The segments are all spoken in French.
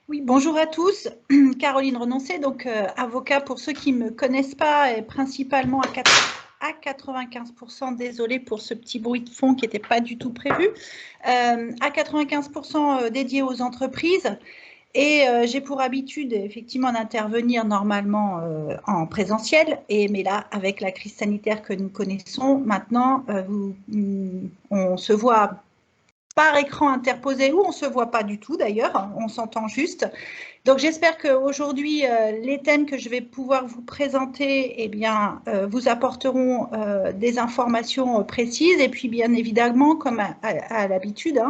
Oui, bonjour à tous. Caroline Renoncé, donc avocat pour ceux qui ne me connaissent pas, et principalement à 95%, désolée pour ce petit bruit de fond qui n'était pas du tout prévu, à 95% dédié aux entreprises. Et j'ai pour habitude effectivement d'intervenir normalement en présentiel, mais là, avec la crise sanitaire que nous connaissons, maintenant, on se voit par écran interposé ou on ne se voit pas du tout d'ailleurs, on s'entend juste. Donc j'espère qu'aujourd'hui, les thèmes que je vais pouvoir vous présenter vous apporteront des informations précises et puis bien évidemment, comme à l'habitude,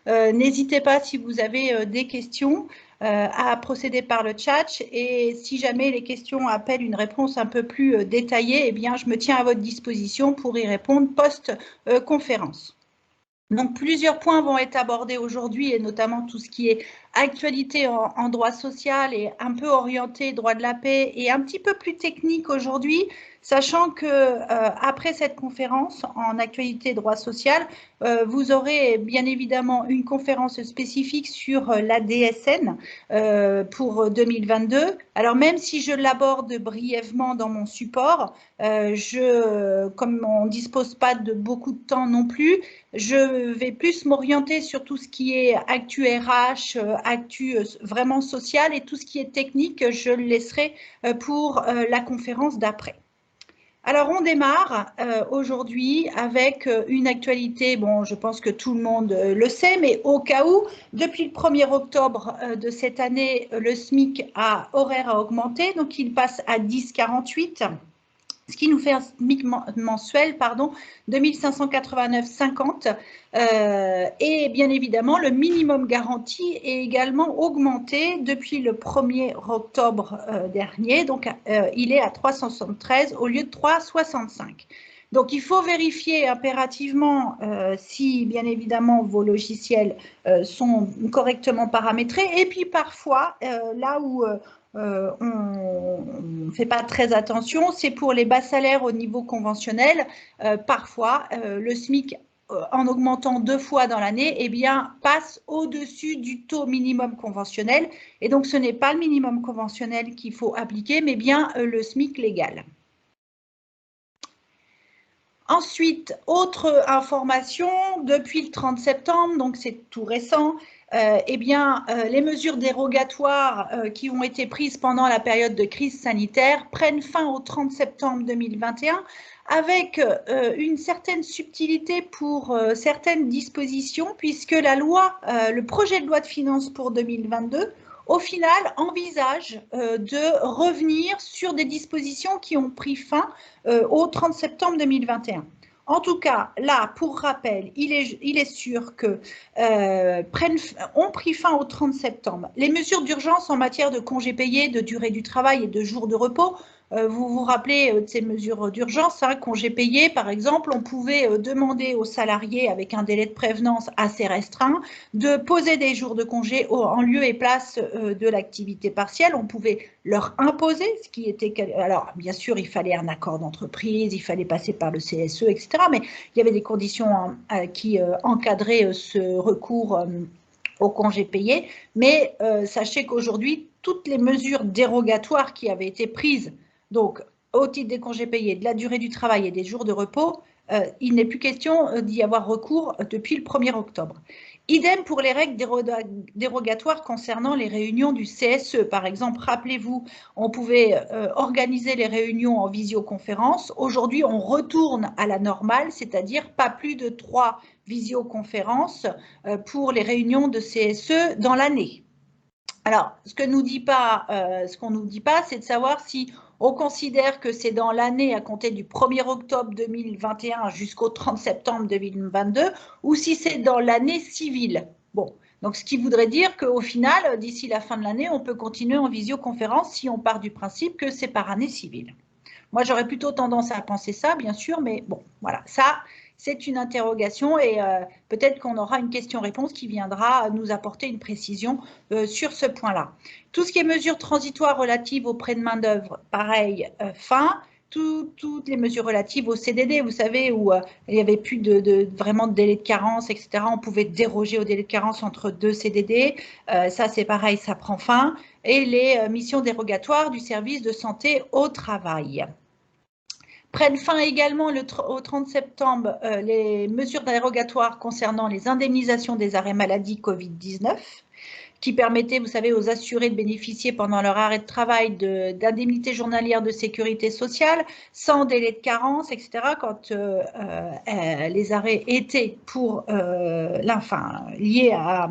n'hésitez pas si vous avez des questions à procéder par le chat et si jamais les questions appellent une réponse un peu plus détaillée, je me tiens à votre disposition pour y répondre post-conférence. Donc, plusieurs points vont être abordés aujourd'hui, et notamment tout ce qui est actualité en droit social et un peu orienté droit de la paix et un petit peu plus technique aujourd'hui, sachant que après cette conférence en actualité droit social, vous aurez bien évidemment une conférence spécifique sur la DSN pour 2022. Alors, même si je l'aborde brièvement dans mon support, comme on ne dispose pas de beaucoup de temps non plus, je vais plus m'orienter sur tout ce qui est actu RH, actu vraiment social, et tout ce qui est technique, je le laisserai pour la conférence d'après. Alors, on démarre aujourd'hui avec une actualité, bon, je pense que tout le monde le sait, mais au cas où, depuis le 1er octobre de cette année, le SMIC horaire a augmenté, donc il passe à 10,48 €. Ce qui nous fait un SMIC mensuel de 1 589,50 et bien évidemment, le minimum garanti est également augmenté depuis le 1er octobre dernier. Donc, il est à 373 au lieu de 365. Donc, il faut vérifier impérativement si, bien évidemment, vos logiciels sont correctement paramétrés. Et puis, parfois, là où on ne fait pas très attention, c'est pour les bas salaires au niveau conventionnel. Parfois, le SMIC, en augmentant 2 fois dans l'année, passe au-dessus du taux minimum conventionnel. Et donc, ce n'est pas le minimum conventionnel qu'il faut appliquer, mais bien le SMIC légal. Ensuite, autre information, depuis le 30 septembre, donc c'est tout récent, les mesures dérogatoires qui ont été prises pendant la période de crise sanitaire prennent fin au 30 septembre 2021 avec une certaine subtilité pour certaines dispositions, puisque le projet de loi de finances pour 2022 au final, envisage de revenir sur des dispositions qui ont pris fin au 30 septembre 2021. En tout cas, là, pour rappel, il est sûr que ont pris fin au 30 septembre. Les mesures d'urgence en matière de congés payés, de durée du travail et de jours de repos, vous vous rappelez de ces mesures d'urgence, congés payés, par exemple, on pouvait demander aux salariés, avec un délai de prévenance assez restreint, de poser des jours de congé en lieu et place de l'activité partielle. On pouvait leur imposer, ce qui était... Alors, bien sûr, il fallait un accord d'entreprise, il fallait passer par le CSE, etc. Mais il y avait des conditions qui encadraient ce recours aux congés payés. Mais sachez qu'aujourd'hui, toutes les mesures dérogatoires qui avaient été prises, donc au titre des congés payés, de la durée du travail et des jours de repos, il n'est plus question d'y avoir recours depuis le 1er octobre. Idem pour les règles dérogatoires concernant les réunions du CSE. Par exemple, rappelez-vous, on pouvait organiser les réunions en visioconférence. Aujourd'hui, on retourne à la normale, c'est-à-dire pas plus de 3 visioconférences pour les réunions de CSE dans l'année. Alors, ce qu'on nous dit pas, c'est de savoir si on considère que c'est dans l'année à compter du 1er octobre 2021 jusqu'au 30 septembre 2022 ou si c'est dans l'année civile. Bon, donc ce qui voudrait dire qu'au final, d'ici la fin de l'année, on peut continuer en visioconférence si on part du principe que c'est par année civile. Moi, j'aurais plutôt tendance à penser ça, bien sûr, mais bon, voilà, ça, c'est une interrogation et peut-être qu'on aura une question-réponse qui viendra nous apporter une précision sur ce point-là. Tout ce qui est mesures transitoires relatives aux prêts de main-d'œuvre, pareil, fin. toutes les mesures relatives au CDD, vous savez, où il n'y avait plus vraiment de délai de carence, etc. On pouvait déroger au délai de carence entre 2 CDD. Ça, c'est pareil, ça prend fin. Et les missions dérogatoires du service de santé au travail. Prennent fin également au 30 septembre les mesures dérogatoires concernant les indemnisations des arrêts maladie Covid-19, qui permettaient, vous savez, aux assurés de bénéficier pendant leur arrêt de travail d'indemnités journalières de sécurité sociale, sans délai de carence, etc., quand les arrêts étaient liés à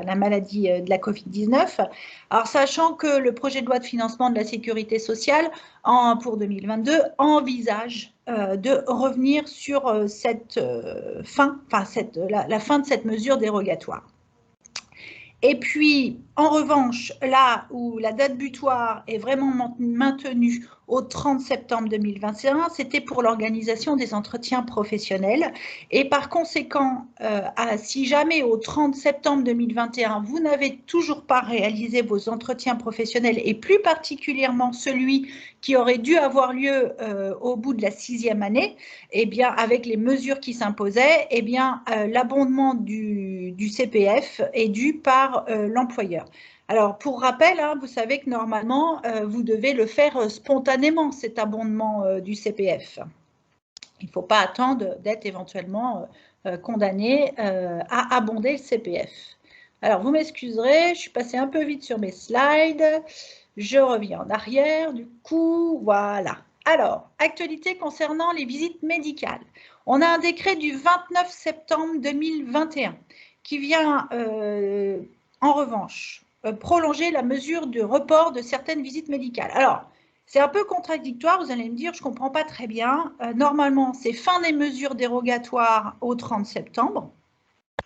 la maladie de la Covid-19. Alors, sachant que le projet de loi de financement de la sécurité sociale pour 2022 envisage de revenir sur cette la fin de cette mesure dérogatoire. Et puis, en revanche, là où la date butoir est vraiment maintenue au 30 septembre 2021, c'était pour l'organisation des entretiens professionnels. Et par conséquent, si jamais au 30 septembre 2021, vous n'avez toujours pas réalisé vos entretiens professionnels, et plus particulièrement celui qui aurait dû avoir lieu au bout de la 6e année, eh bien, avec les mesures qui s'imposaient, eh bien, l'abondement du CPF est dû par l'employeur. Alors, pour rappel, vous savez que normalement, vous devez le faire spontanément, cet abondement du CPF. Il ne faut pas attendre d'être éventuellement condamné à abonder le CPF. Alors, vous m'excuserez, je suis passée un peu vite sur mes slides. Je reviens en arrière, du coup, voilà. Alors, actualité concernant les visites médicales. On a un décret du 29 septembre 2021 qui vient, en revanche, prolonger la mesure de report de certaines visites médicales. Alors, c'est un peu contradictoire, vous allez me dire, je ne comprends pas très bien. Normalement, c'est fin des mesures dérogatoires au 30 septembre.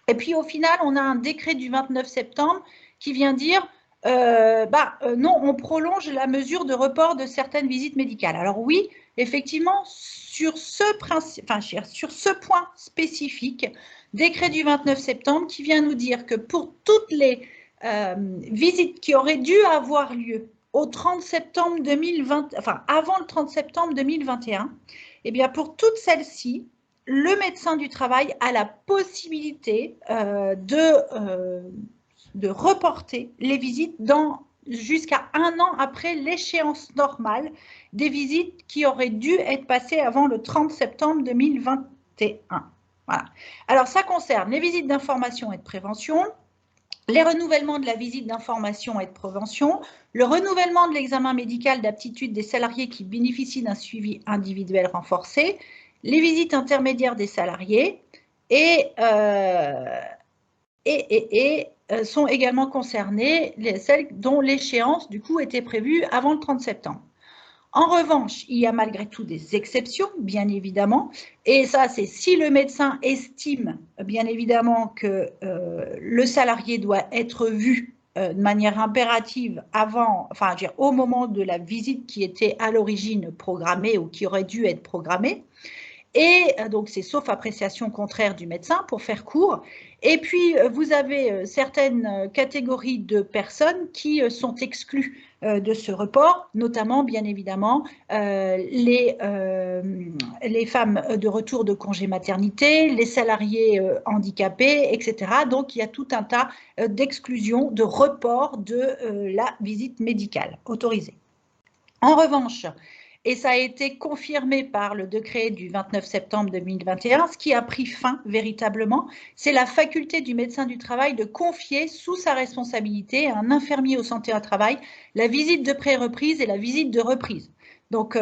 Et puis, au final, on a un décret du 29 septembre qui vient dire non, on prolonge la mesure de report de certaines visites médicales. Alors oui, effectivement, sur ce point spécifique, décret du 29 septembre qui vient nous dire que pour toutes les visites qui auraient dû avoir lieu au 30 septembre 2020, enfin avant le 30 septembre 2021, eh bien pour toutes celles-ci, le médecin du travail a la possibilité de reporter les visites jusqu'à 1 an après l'échéance normale des visites qui auraient dû être passées avant le 30 septembre 2021. Voilà. Alors, ça concerne les visites d'information et de prévention, les renouvellements de la visite d'information et de prévention, le renouvellement de l'examen médical d'aptitude des salariés qui bénéficient d'un suivi individuel renforcé, les visites intermédiaires des salariés et sont également concernées celles dont l'échéance du coup était prévue avant le 30 septembre. En revanche, il y a malgré tout des exceptions, bien évidemment, et ça, c'est si le médecin estime, bien évidemment, que le salarié doit être vu de manière impérative au moment de la visite qui était à l'origine programmée ou qui aurait dû être programmée. Et donc, c'est sauf appréciation contraire du médecin, pour faire court. Et puis, vous avez certaines catégories de personnes qui sont exclues de ce report, notamment, bien évidemment, les femmes de retour de congé maternité, les salariés handicapés, etc. Donc, il y a tout un tas d'exclusions, de report de la visite médicale autorisée. En revanche, et ça a été confirmé par le décret du 29 septembre 2021, ce qui a pris fin véritablement, c'est la faculté du médecin du travail de confier sous sa responsabilité à un infirmier au santé au travail la visite de pré-reprise et la visite de reprise. Donc,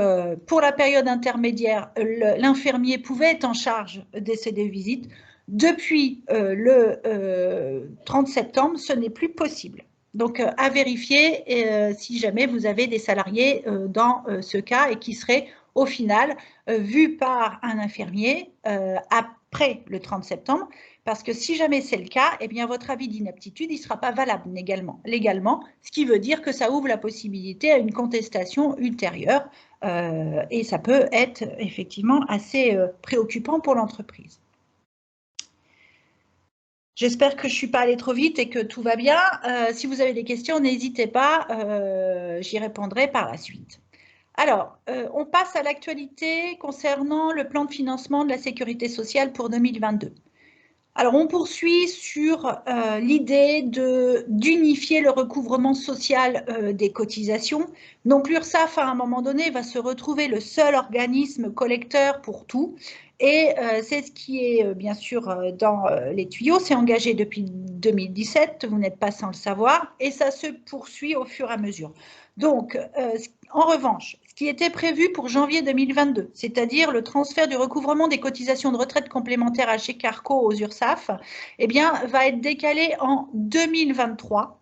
pour la période intermédiaire, l'infirmier pouvait être en charge de ces deux visites. Depuis le 30 septembre, ce n'est plus possible. Donc, à vérifier si jamais vous avez des salariés dans ce cas et qui seraient au final vus par un infirmier après le 30 septembre, parce que si jamais c'est le cas, eh bien votre avis d'inaptitude, il ne sera pas valable légalement, ce qui veut dire que ça ouvre la possibilité à une contestation ultérieure et ça peut être effectivement assez préoccupant pour l'entreprise. J'espère que je ne suis pas allée trop vite et que tout va bien. Si vous avez des questions, n'hésitez pas, j'y répondrai par la suite. Alors, on passe à l'actualité concernant le plan de financement de la sécurité sociale pour 2022. Alors, on poursuit sur l'idée d'unifier le recouvrement social des cotisations. Donc, l'URSSAF, à un moment donné, va se retrouver le seul organisme collecteur pour tout. Et c'est ce qui est bien sûr dans les tuyaux. C'est engagé depuis 2017, vous n'êtes pas sans le savoir, et ça se poursuit au fur et à mesure. Donc, en revanche, ce qui était prévu pour janvier 2022, c'est-à-dire le transfert du recouvrement des cotisations de retraite complémentaires à chez Carco aux URSSAF, eh bien, va être décalé en 2023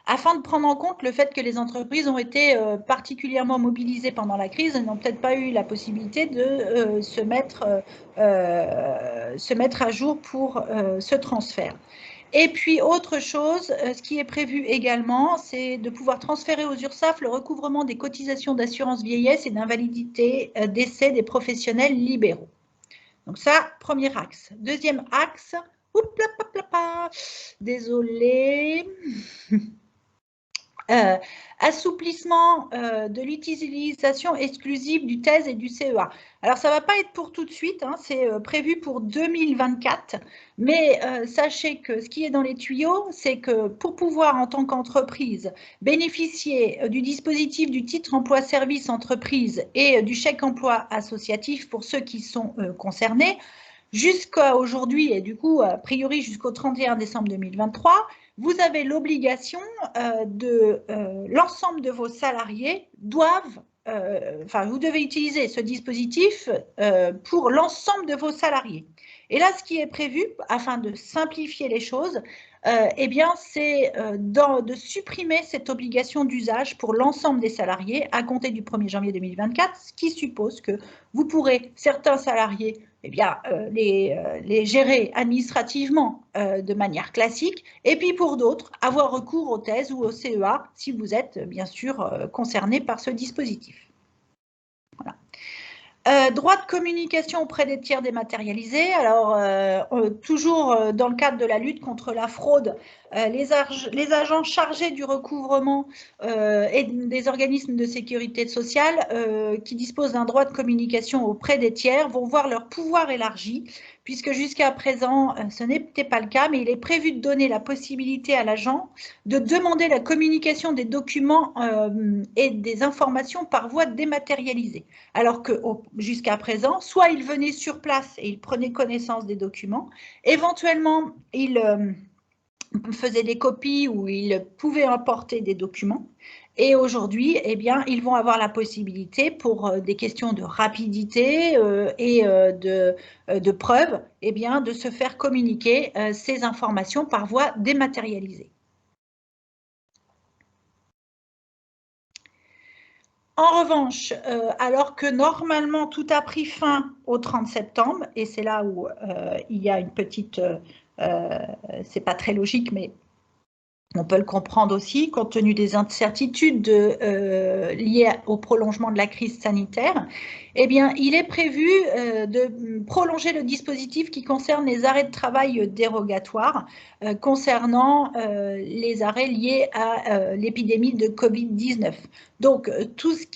afin de prendre en compte le fait que les entreprises ont été particulièrement mobilisées pendant la crise et n'ont peut-être pas eu la possibilité de se mettre à jour pour ce transfert. Et puis, autre chose, ce qui est prévu également, c'est de pouvoir transférer aux URSSAF le recouvrement des cotisations d'assurance vieillesse et d'invalidité décès des professionnels libéraux. Donc ça, premier axe. Deuxième axe, désolé. Assouplissement de l'utilisation exclusive du TES et du CEA. Alors, ça ne va pas être pour tout de suite, hein, c'est prévu pour 2024, mais sachez que ce qui est dans les tuyaux, c'est que pour pouvoir, en tant qu'entreprise, bénéficier du dispositif du titre emploi-service entreprise et du chèque emploi associatif pour ceux qui sont concernés, jusqu'à aujourd'hui et du coup, a priori jusqu'au 31 décembre 2023, vous avez l'obligation l'ensemble de vos salariés doivent, vous devez utiliser ce dispositif pour l'ensemble de vos salariés. Et là, ce qui est prévu, afin de simplifier les choses, eh bien, c'est de supprimer cette obligation d'usage pour l'ensemble des salariés à compter du 1er janvier 2024, ce qui suppose que vous pourrez, certains salariés, eh bien, les gérer administrativement de manière classique, et puis pour d'autres, avoir recours au TES ou au CEA si vous êtes bien sûr concerné par ce dispositif. Voilà. Droit de communication auprès des tiers dématérialisés. Alors, toujours dans le cadre de la lutte contre la fraude, les agents chargés du recouvrement et des organismes de sécurité sociale qui disposent d'un droit de communication auprès des tiers vont voir leur pouvoir élargi, puisque jusqu'à présent, ce n'était pas le cas, mais il est prévu de donner la possibilité à l'agent de demander la communication des documents et des informations par voie dématérialisée. Alors que jusqu'à présent, soit il venait sur place et il prenait connaissance des documents, éventuellement il faisait des copies ou il pouvait importer des documents. Et aujourd'hui, eh bien, ils vont avoir la possibilité, pour des questions de rapidité et de preuve, eh bien, de se faire communiquer ces informations par voie dématérialisée. En revanche, alors que normalement tout a pris fin au 30 septembre, et c'est là où il y a une petite, c'est pas très logique, mais on peut le comprendre aussi, compte tenu des incertitudes liées au prolongement de la crise sanitaire, eh bien, il est prévu de prolonger le dispositif qui concerne les arrêts de travail dérogatoires concernant les arrêts liés à l'épidémie de Covid-19. Donc, toutes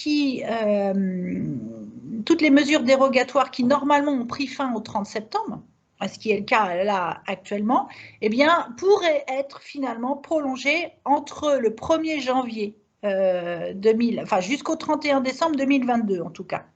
les mesures dérogatoires qui normalement ont pris fin au 30 septembre, ce qui est le cas là actuellement, eh bien, pourrait être finalement prolongé entre le 1er janvier jusqu'au 31 décembre 2022 en tout cas.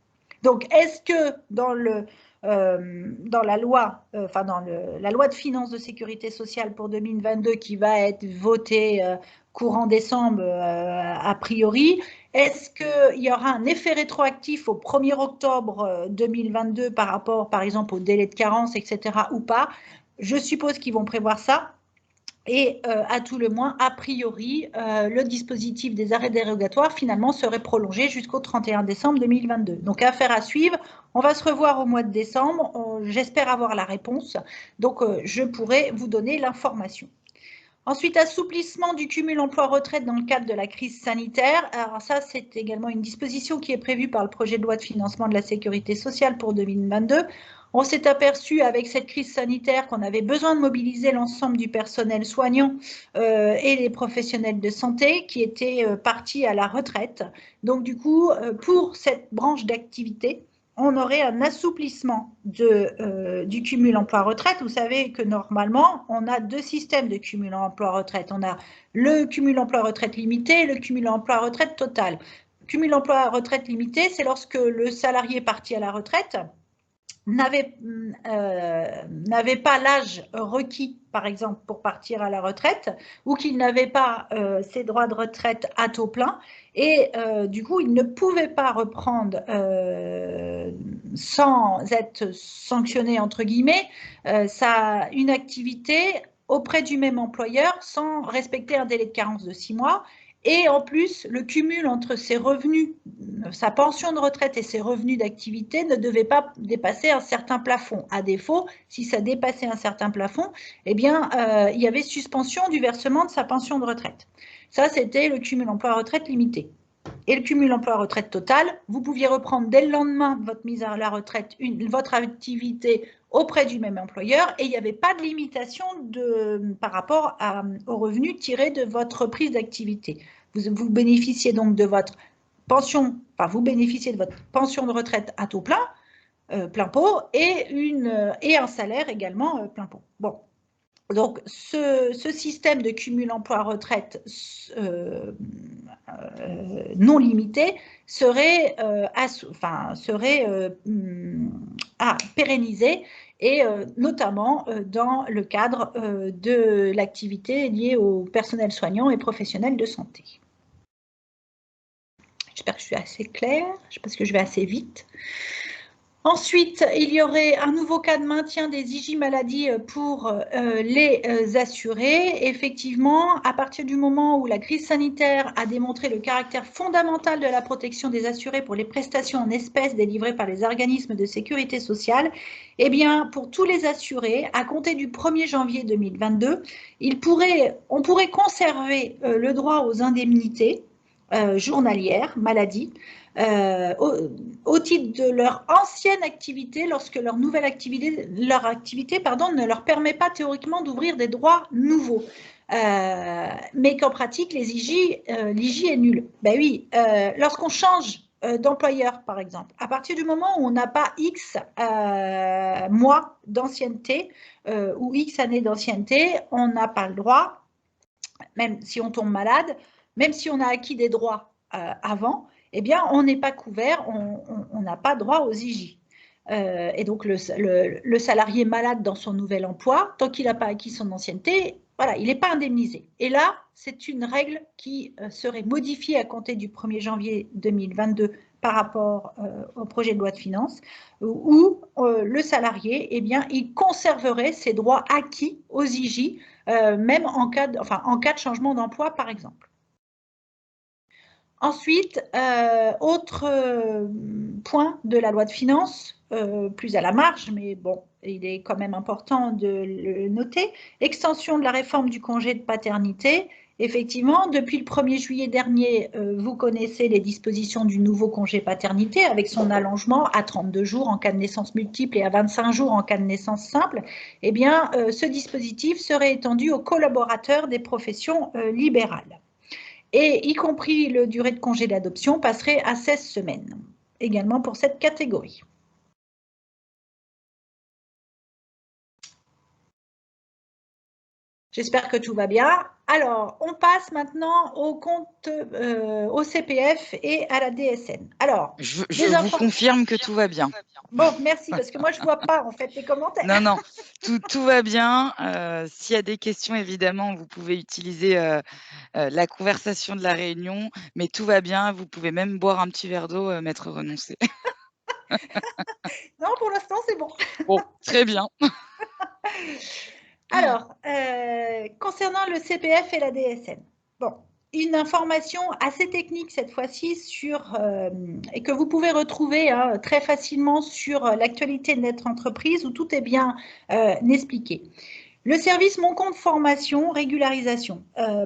Donc, est-ce que dans la loi, la loi de finances de sécurité sociale pour 2022 qui va être votée courant décembre a priori, est-ce qu'il y aura un effet rétroactif au 1er octobre 2022 par rapport, par exemple, au délai de carence, etc. ou pas? Je suppose qu'ils vont prévoir ça. Et à tout le moins, a priori, le dispositif des arrêts dérogatoires, finalement, serait prolongé jusqu'au 31 décembre 2022. Donc, affaire à suivre. On va se revoir au mois de décembre. J'espère avoir la réponse. Donc, je pourrai vous donner l'information. Ensuite, assouplissement du cumul emploi-retraite dans le cadre de la crise sanitaire. Alors ça, c'est également une disposition qui est prévue par le projet de loi de financement de la sécurité sociale pour 2022. On s'est aperçu avec cette crise sanitaire qu'on avait besoin de mobiliser l'ensemble du personnel soignant et les professionnels de santé qui étaient partis à la retraite. Donc du coup, pour cette branche d'activité, on aurait un assouplissement du cumul emploi-retraite. Vous savez que normalement, on a 2 systèmes de cumul emploi-retraite. On a le cumul emploi-retraite limité et le cumul emploi-retraite total. Cumul emploi-retraite limité, c'est lorsque le salarié parti à la retraite n'avait pas l'âge requis, par exemple, pour partir à la retraite, ou qu'il n'avait pas ses droits de retraite à taux plein, et du coup, il ne pouvait pas reprendre sans être sanctionné, entre guillemets, une activité auprès du même employeur sans respecter un délai de carence de 6 mois. Et en plus, le cumul entre ses revenus, sa pension de retraite et ses revenus d'activité ne devait pas dépasser un certain plafond. À défaut, si ça dépassait un certain plafond, eh bien, il y avait suspension du versement de sa pension de retraite. Ça, c'était le cumul emploi-retraite limité. Et le cumul emploi-retraite total, vous pouviez reprendre dès le lendemain de votre mise à la retraite votre activité auprès du même employeur et il n'y avait pas de limitation par rapport aux revenus tirés de votre reprise d'activité. Vous bénéficiez donc de votre pension, enfin vous bénéficiez de votre pension de retraite à taux plein, plein pot, et un salaire également plein pot. Bon. Donc, ce système de cumul emploi-retraite non limité serait, pérennisé, et notamment dans le cadre de l'activité liée au personnel soignant et professionnel de santé. J'espère que je suis assez claire, parce que je vais assez vite. Ensuite, il y aurait un nouveau cas de maintien des IJ maladies pour les assurés. Effectivement, à partir du moment où la crise sanitaire a démontré le caractère fondamental de la protection des assurés pour les prestations en espèces délivrées par les organismes de sécurité sociale, eh bien, pour tous les assurés, à compter du 1er janvier 2022, on pourrait conserver le droit aux indemnités journalières, maladie, au titre de leur ancienne activité lorsque leur nouvelle activité, ne leur permet pas théoriquement d'ouvrir des droits nouveaux. Mais qu'en pratique, l'IJ est nul. Ben oui, lorsqu'on change d'employeur, par exemple, à partir du moment où on n'a pas X mois d'ancienneté ou X années d'ancienneté, on n'a pas le droit, même si on tombe malade, même si on a acquis des droits avant, eh bien, on n'est pas couvert, on n'a pas droit aux IJ. Et donc, le salarié malade dans son nouvel emploi, tant qu'il n'a pas acquis son ancienneté, voilà, il n'est pas indemnisé. Et là, c'est une règle qui serait modifiée à compter du 1er janvier 2022 par rapport au projet de loi de finances, où le salarié, eh bien, il conserverait ses droits acquis aux IJ, même en cas de changement d'emploi, par exemple. Ensuite, autre point de la loi de finances, plus à la marge, mais bon, il est quand même important de le noter, extension de la réforme du congé de paternité. Effectivement, depuis le 1er juillet dernier, vous connaissez les dispositions du nouveau congé paternité avec son allongement à 32 jours en cas de naissance multiple et à 25 jours en cas de naissance simple. Eh bien, ce dispositif serait étendu aux collaborateurs des professions libérales. Et y compris le durée de congé d'adoption passerait à 16 semaines, également pour cette catégorie. J'espère que tout va bien. Alors, on passe maintenant au compte au CPF et à la DSN. Alors, je vous confirme que tout va bien. Bon, merci, parce que moi, je ne vois pas, en fait, les commentaires. Non, non, tout va bien. S'il y a des questions, évidemment, vous pouvez utiliser la conversation de la réunion, mais tout va bien. Vous pouvez même boire un petit verre d'eau, maître Renoncé. Non, pour l'instant, c'est bon. Bon, très bien. Alors, concernant le CPF et la DSN, bon, une information assez technique cette fois-ci et que vous pouvez retrouver très facilement sur l'actualité de notre entreprise où tout est bien expliqué. Le service Mon compte formation régularisation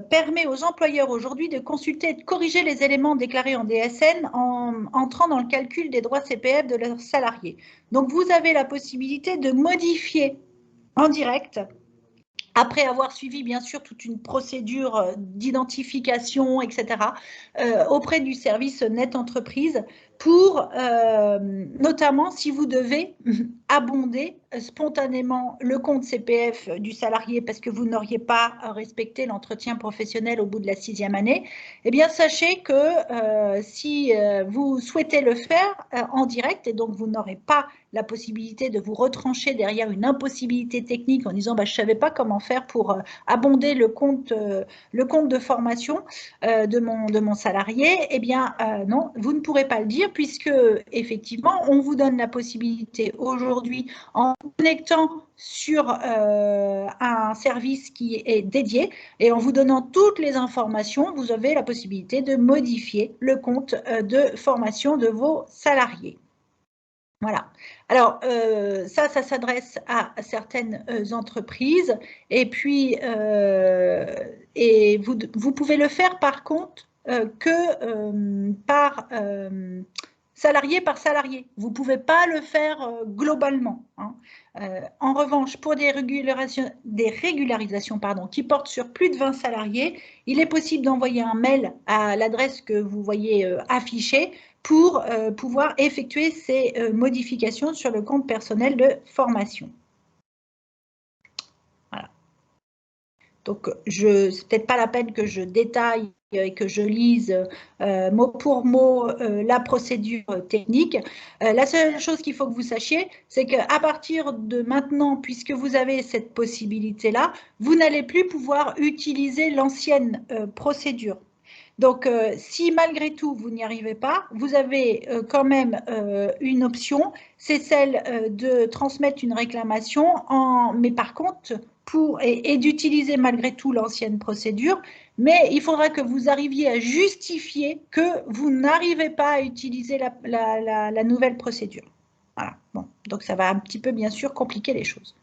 permet aux employeurs aujourd'hui de consulter et de corriger les éléments déclarés en DSN en entrant dans le calcul des droits CPF de leurs salariés. Donc, vous avez la possibilité de modifier en direct, après avoir suivi bien sûr toute une procédure d'identification, etc., auprès du service Net Entreprise pour, notamment si vous devez abonder spontanément le compte CPF du salarié parce que vous n'auriez pas respecté l'entretien professionnel au bout de la 6e année, eh bien sachez que si vous souhaitez le faire en direct et donc vous n'aurez pas la possibilité de vous retrancher derrière une impossibilité technique en disant bah, je ne savais pas comment faire pour abonder le compte de formation de mon salarié, eh bien non, vous ne pourrez pas le dire puisque effectivement on vous donne la possibilité aujourd'hui en connectant sur un service qui est dédié et en vous donnant toutes les informations, vous avez la possibilité de modifier le compte de formation de vos salariés. Voilà. Alors, ça s'adresse à certaines entreprises. Et puis, vous pouvez le faire par contre que par salarié par salarié. Vous ne pouvez pas le faire globalement. Hein. En revanche, pour des régularisations qui portent sur plus de 20 salariés, il est possible d'envoyer un mail à l'adresse que vous voyez affichée pour pouvoir effectuer ces modifications sur le compte personnel de formation. Voilà. Donc, ce n'est peut-être pas la peine que je détaille et que je lise mot pour mot la procédure technique. La seule chose qu'il faut que vous sachiez, c'est qu'à partir de maintenant, puisque vous avez cette possibilité-là, vous n'allez plus pouvoir utiliser l'ancienne procédure. Donc, si malgré tout, vous n'y arrivez pas, vous avez quand même une option, c'est celle de transmettre une réclamation, mais par contre, et d'utiliser malgré tout l'ancienne procédure, mais il faudra que vous arriviez à justifier que vous n'arrivez pas à utiliser la nouvelle procédure. Voilà, bon, donc ça va un petit peu, bien sûr, compliquer les choses.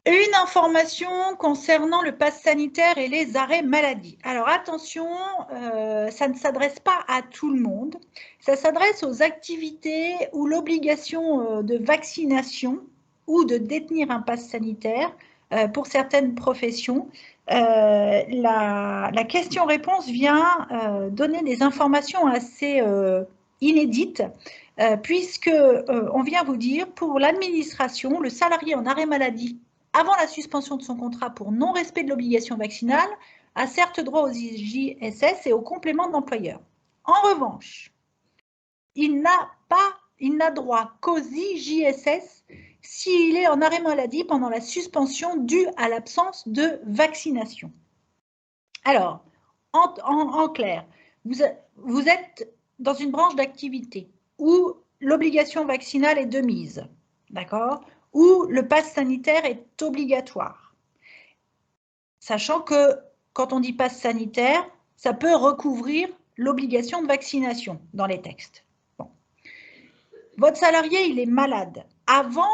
Une information concernant le pass sanitaire et les arrêts maladie. Alors attention, ça ne s'adresse pas à tout le monde. Ça s'adresse aux activités où l'obligation de vaccination ou de détenir un pass sanitaire pour certaines professions. La question-réponse vient donner des informations assez inédites puisque on vient vous dire pour l'administration, le salarié en arrêt maladie avant la suspension de son contrat pour non-respect de l'obligation vaccinale, a certes droit aux IJSS et aux compléments d'employeur. En revanche, il n'a droit qu'aux IJSS s'il est en arrêt maladie pendant la suspension due à l'absence de vaccination. Alors, en clair, vous êtes dans une branche d'activité où l'obligation vaccinale est de mise, d'accord ? Où le pass sanitaire est obligatoire. Sachant que quand on dit pass sanitaire, ça peut recouvrir l'obligation de vaccination dans les textes. Bon. Votre salarié, il est malade avant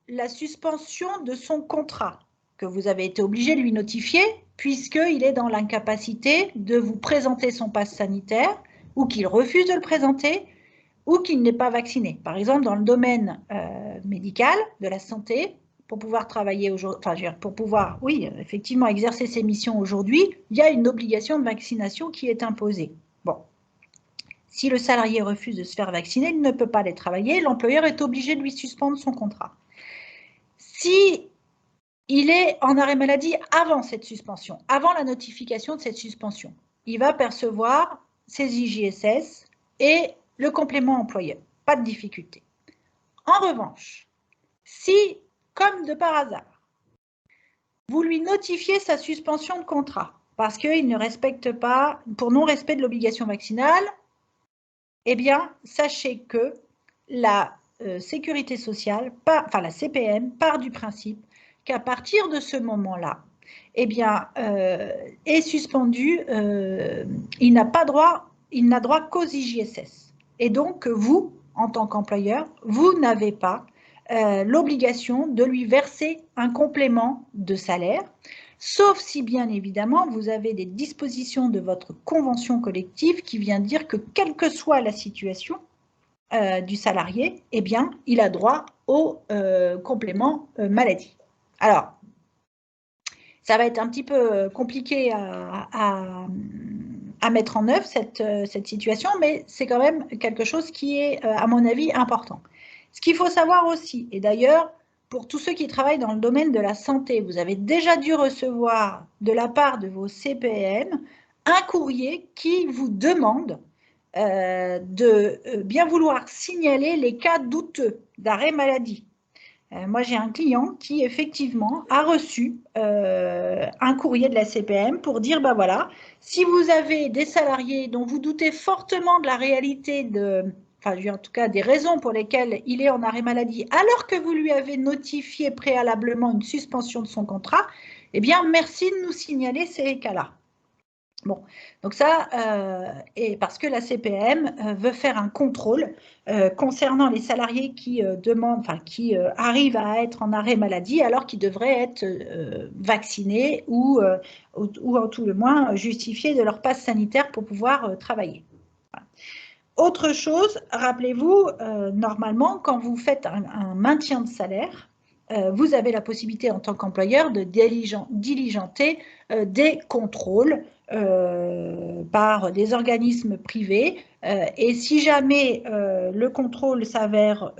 la suspension de son contrat, que vous avez été obligé de lui notifier, puisqu'il est dans l'incapacité de vous présenter son pass sanitaire ou qu'il refuse de le présenter, ou qu'il n'est pas vacciné. Par exemple, dans le domaine médical, de la santé, pour pouvoir travailler aujourd'hui, enfin, pour pouvoir, oui, effectivement, exercer ses missions aujourd'hui, il y a une obligation de vaccination qui est imposée. Bon. Si le salarié refuse de se faire vacciner, il ne peut pas aller travailler, l'employeur est obligé de lui suspendre son contrat. Si il est en arrêt maladie avant cette suspension, avant la notification de cette suspension, il va percevoir ses IJSS et le complément employeur, pas de difficulté. En revanche, si, comme de par hasard, vous lui notifiez sa suspension de contrat parce qu'il ne respecte pas, pour non-respect de l'obligation vaccinale, eh bien, sachez que la sécurité sociale, enfin la CPM, part du principe qu'à partir de ce moment-là, eh bien, est suspendu, il n'a droit qu'aux IJSS. Et donc, vous, en tant qu'employeur, vous n'avez pas l'obligation de lui verser un complément de salaire, sauf si bien évidemment vous avez des dispositions de votre convention collective qui vient dire que quelle que soit la situation du salarié, eh bien, il a droit au complément maladie. Alors, ça va être un petit peu compliqué à mettre en œuvre cette situation, mais c'est quand même quelque chose qui est, à mon avis, important. Ce qu'il faut savoir aussi, et d'ailleurs, pour tous ceux qui travaillent dans le domaine de la santé, vous avez déjà dû recevoir de la part de vos CPM un courrier qui vous demande de bien vouloir signaler les cas douteux d'arrêt maladie. Moi, j'ai un client qui, effectivement, a reçu un courrier de la CPM pour dire, ben voilà, si vous avez des salariés dont vous doutez fortement de la réalité enfin, en tout cas, des raisons pour lesquelles il est en arrêt maladie, alors que vous lui avez notifié préalablement une suspension de son contrat, eh bien, merci de nous signaler ces cas-là. Bon, donc ça, et parce que la CPM veut faire un contrôle concernant les salariés qui qui arrivent à être en arrêt maladie alors qu'ils devraient être vaccinés ou en tout le moins justifier de leur passe sanitaire pour pouvoir travailler. Voilà. Autre chose, rappelez-vous, normalement, quand vous faites un maintien de salaire, vous avez la possibilité en tant qu'employeur de diligenter des contrôles par des organismes privés. Et si jamais le contrôle s'avère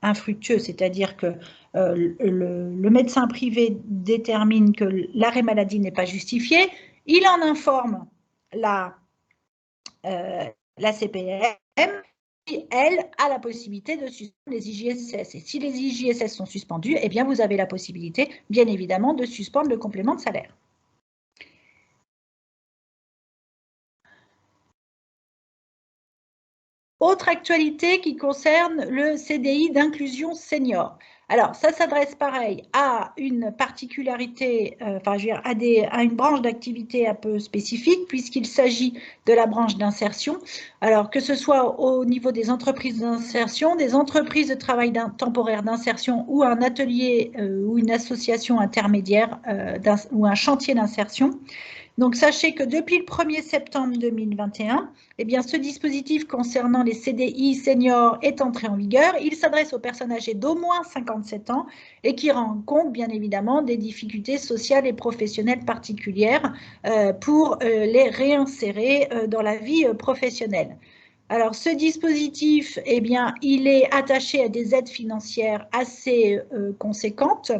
infructueux, c'est-à-dire que le médecin privé détermine que l'arrêt maladie n'est pas justifié, il en informe la CPM, qui, elle, a la possibilité de suspendre les IJSS. Et si les IJSS sont suspendus, eh bien, vous avez la possibilité, bien évidemment, de suspendre le complément de salaire. Autre actualité qui concerne le CDI d'inclusion senior. Alors, ça s'adresse pareil à une particularité, à une branche d'activité un peu spécifique, puisqu'il s'agit de la branche d'insertion. Alors, que ce soit au niveau des entreprises d'insertion, des entreprises de travail temporaire d'insertion ou un atelier ou une association intermédiaire ou un chantier d'insertion. Donc, sachez que depuis le 1er septembre 2021, eh bien, ce dispositif concernant les CDI seniors est entré en vigueur. Il s'adresse aux personnes âgées d'au moins 57 ans et qui rendent compte, bien évidemment, des difficultés sociales et professionnelles particulières pour les réinsérer dans la vie professionnelle. Alors, ce dispositif, eh bien, il est attaché à des aides financières assez conséquentes.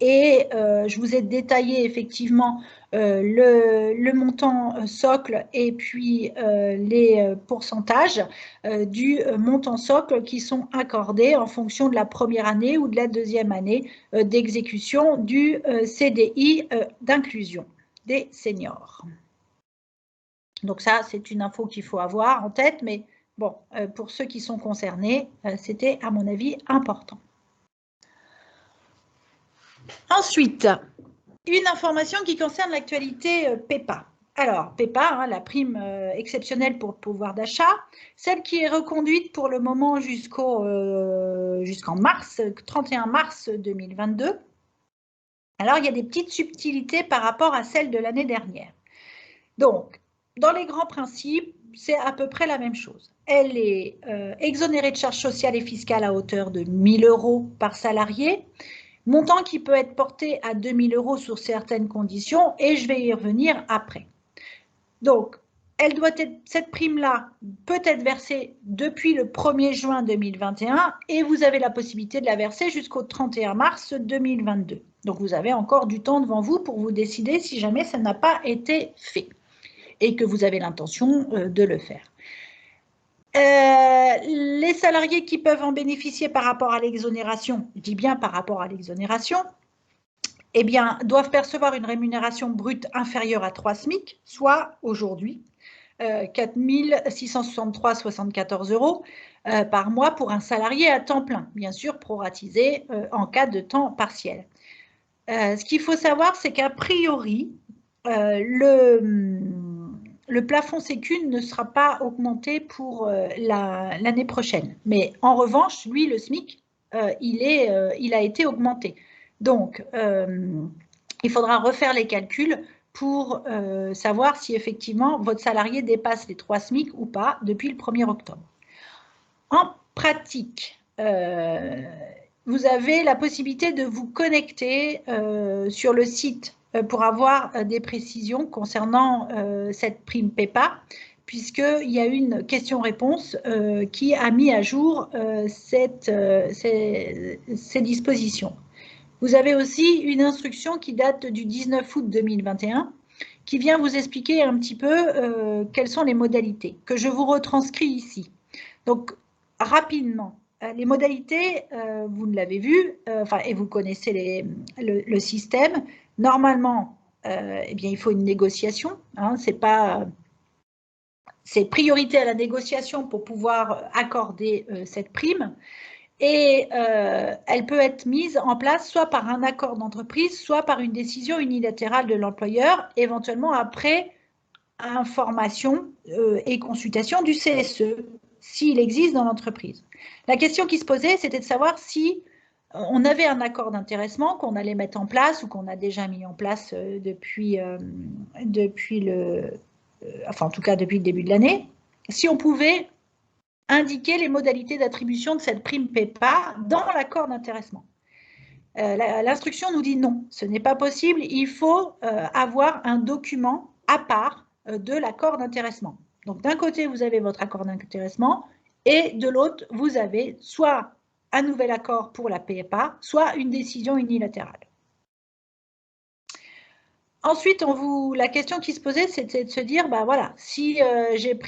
Et je vous ai détaillé effectivement le montant socle et puis les pourcentages du montant socle qui sont accordés en fonction de la première année ou de la deuxième année d'exécution du CDI d'inclusion des seniors. Donc ça, c'est une info qu'il faut avoir en tête, mais bon, pour ceux qui sont concernés, c'était à mon avis important. Ensuite, une information qui concerne l'actualité PEPA. Alors, PEPA, la prime exceptionnelle pour le pouvoir d'achat, celle qui est reconduite pour le moment jusqu'en mars, 31 mars 2022. Alors, il y a des petites subtilités par rapport à celle de l'année dernière. Donc, dans les grands principes, c'est à peu près la même chose. Elle est exonérée de charges sociales et fiscales à hauteur de 1 000 € par salarié, montant qui peut être porté à 2 000 € sur certaines conditions, et je vais y revenir après. Donc, cette prime-là peut être versée depuis le 1er juin 2021 et vous avez la possibilité de la verser jusqu'au 31 mars 2022. Donc, vous avez encore du temps devant vous pour vous décider si jamais ça n'a pas été fait et que vous avez l'intention de le faire. Les salariés qui peuvent en bénéficier par rapport à l'exonération, je dis bien par rapport à l'exonération, eh bien, doivent percevoir une rémunération brute inférieure à 3 SMIC, soit aujourd'hui 4 663,74 € par mois pour un salarié à temps plein, bien sûr proratisé en cas de temps partiel. Ce qu'il faut savoir, c'est qu'a priori, le plafond Sécu ne sera pas augmenté pour l'année prochaine. Mais en revanche, lui, le SMIC, il a été augmenté. Donc, il faudra refaire les calculs pour savoir si effectivement votre salarié dépasse les 3 SMIC ou pas depuis le 1er octobre. En pratique, vous avez la possibilité de vous connecter sur le site pour avoir des précisions concernant cette prime PEPA, puisqu'il y a une question-réponse qui a mis à jour ces dispositions. Vous avez aussi une instruction qui date du 19 août 2021 qui vient vous expliquer un petit peu quelles sont les modalités, que je vous retranscris ici. Donc, rapidement, les modalités, vous l'avez vu, et vous connaissez le système. Normalement, eh bien, il faut une négociation. Hein, c'est priorité à la négociation pour pouvoir accorder cette prime. Et elle peut être mise en place soit par un accord d'entreprise, soit par une décision unilatérale de l'employeur, éventuellement après information et consultation du CSE, s'il existe dans l'entreprise. La question qui se posait, c'était de savoir si on avait un accord d'intéressement qu'on allait mettre en place ou qu'on a déjà mis en place depuis le début de l'année, si on pouvait indiquer les modalités d'attribution de cette prime PEPA dans l'accord d'intéressement. L'instruction nous dit non, ce n'est pas possible, il faut avoir un document à part de l'accord d'intéressement. Donc d'un côté, vous avez votre accord d'intéressement et de l'autre, vous avez soit un nouvel accord pour la PEPA, soit une décision unilatérale. Ensuite, la question qui se posait, c'était de se dire, bah voilà, si j'ai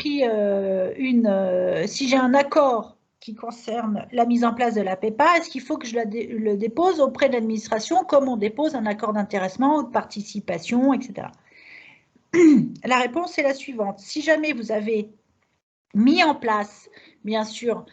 si j'ai un accord qui concerne la mise en place de la PEPA, est-ce qu'il faut que je le dépose auprès de l'administration comme on dépose un accord d'intéressement ou de participation, etc. La réponse est la suivante. Si jamais vous avez mis en place, bien sûr,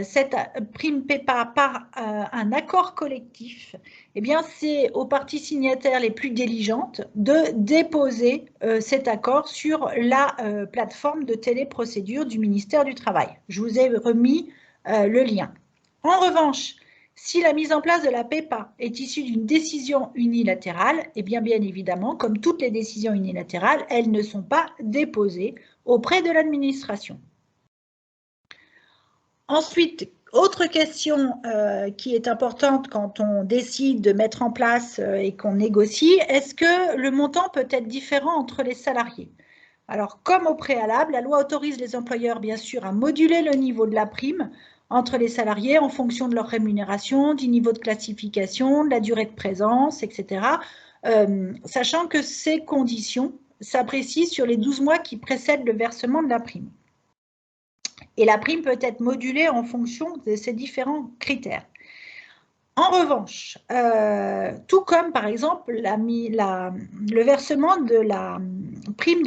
cette prime PEPA par un accord collectif, eh bien, c'est aux parties signataires les plus diligentes de déposer cet accord sur la plateforme de téléprocédure du ministère du Travail. Je vous ai remis le lien. En revanche, si la mise en place de la PEPA est issue d'une décision unilatérale, eh bien évidemment, comme toutes les décisions unilatérales, elles ne sont pas déposées auprès de l'administration. Ensuite, autre question qui est importante quand on décide de mettre en place et qu'on négocie, est-ce que le montant peut être différent entre les salariés? Alors, comme au préalable, la loi autorise les employeurs, bien sûr, à moduler le niveau de la prime entre les salariés en fonction de leur rémunération, du niveau de classification, de la durée de présence, etc., sachant que ces conditions s'apprécient sur les 12 mois qui précèdent le versement de la prime. Et la prime peut être modulée en fonction de ces différents critères. En revanche, tout comme par exemple le versement de la prime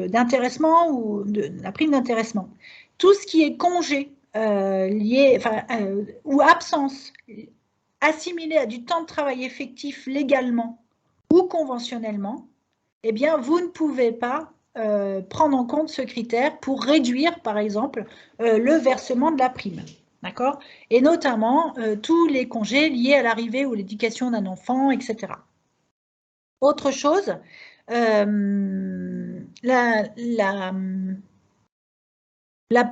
d'intéressement ou de la prime d'intéressement, tout ce qui est congé ou absence assimilé à du temps de travail effectif légalement ou conventionnellement, eh bien, vous ne pouvez pas prendre en compte ce critère pour réduire, par exemple, le versement de la prime. D'accord? Et notamment, tous les congés liés à l'arrivée ou l'éducation d'un enfant, etc. Autre chose, la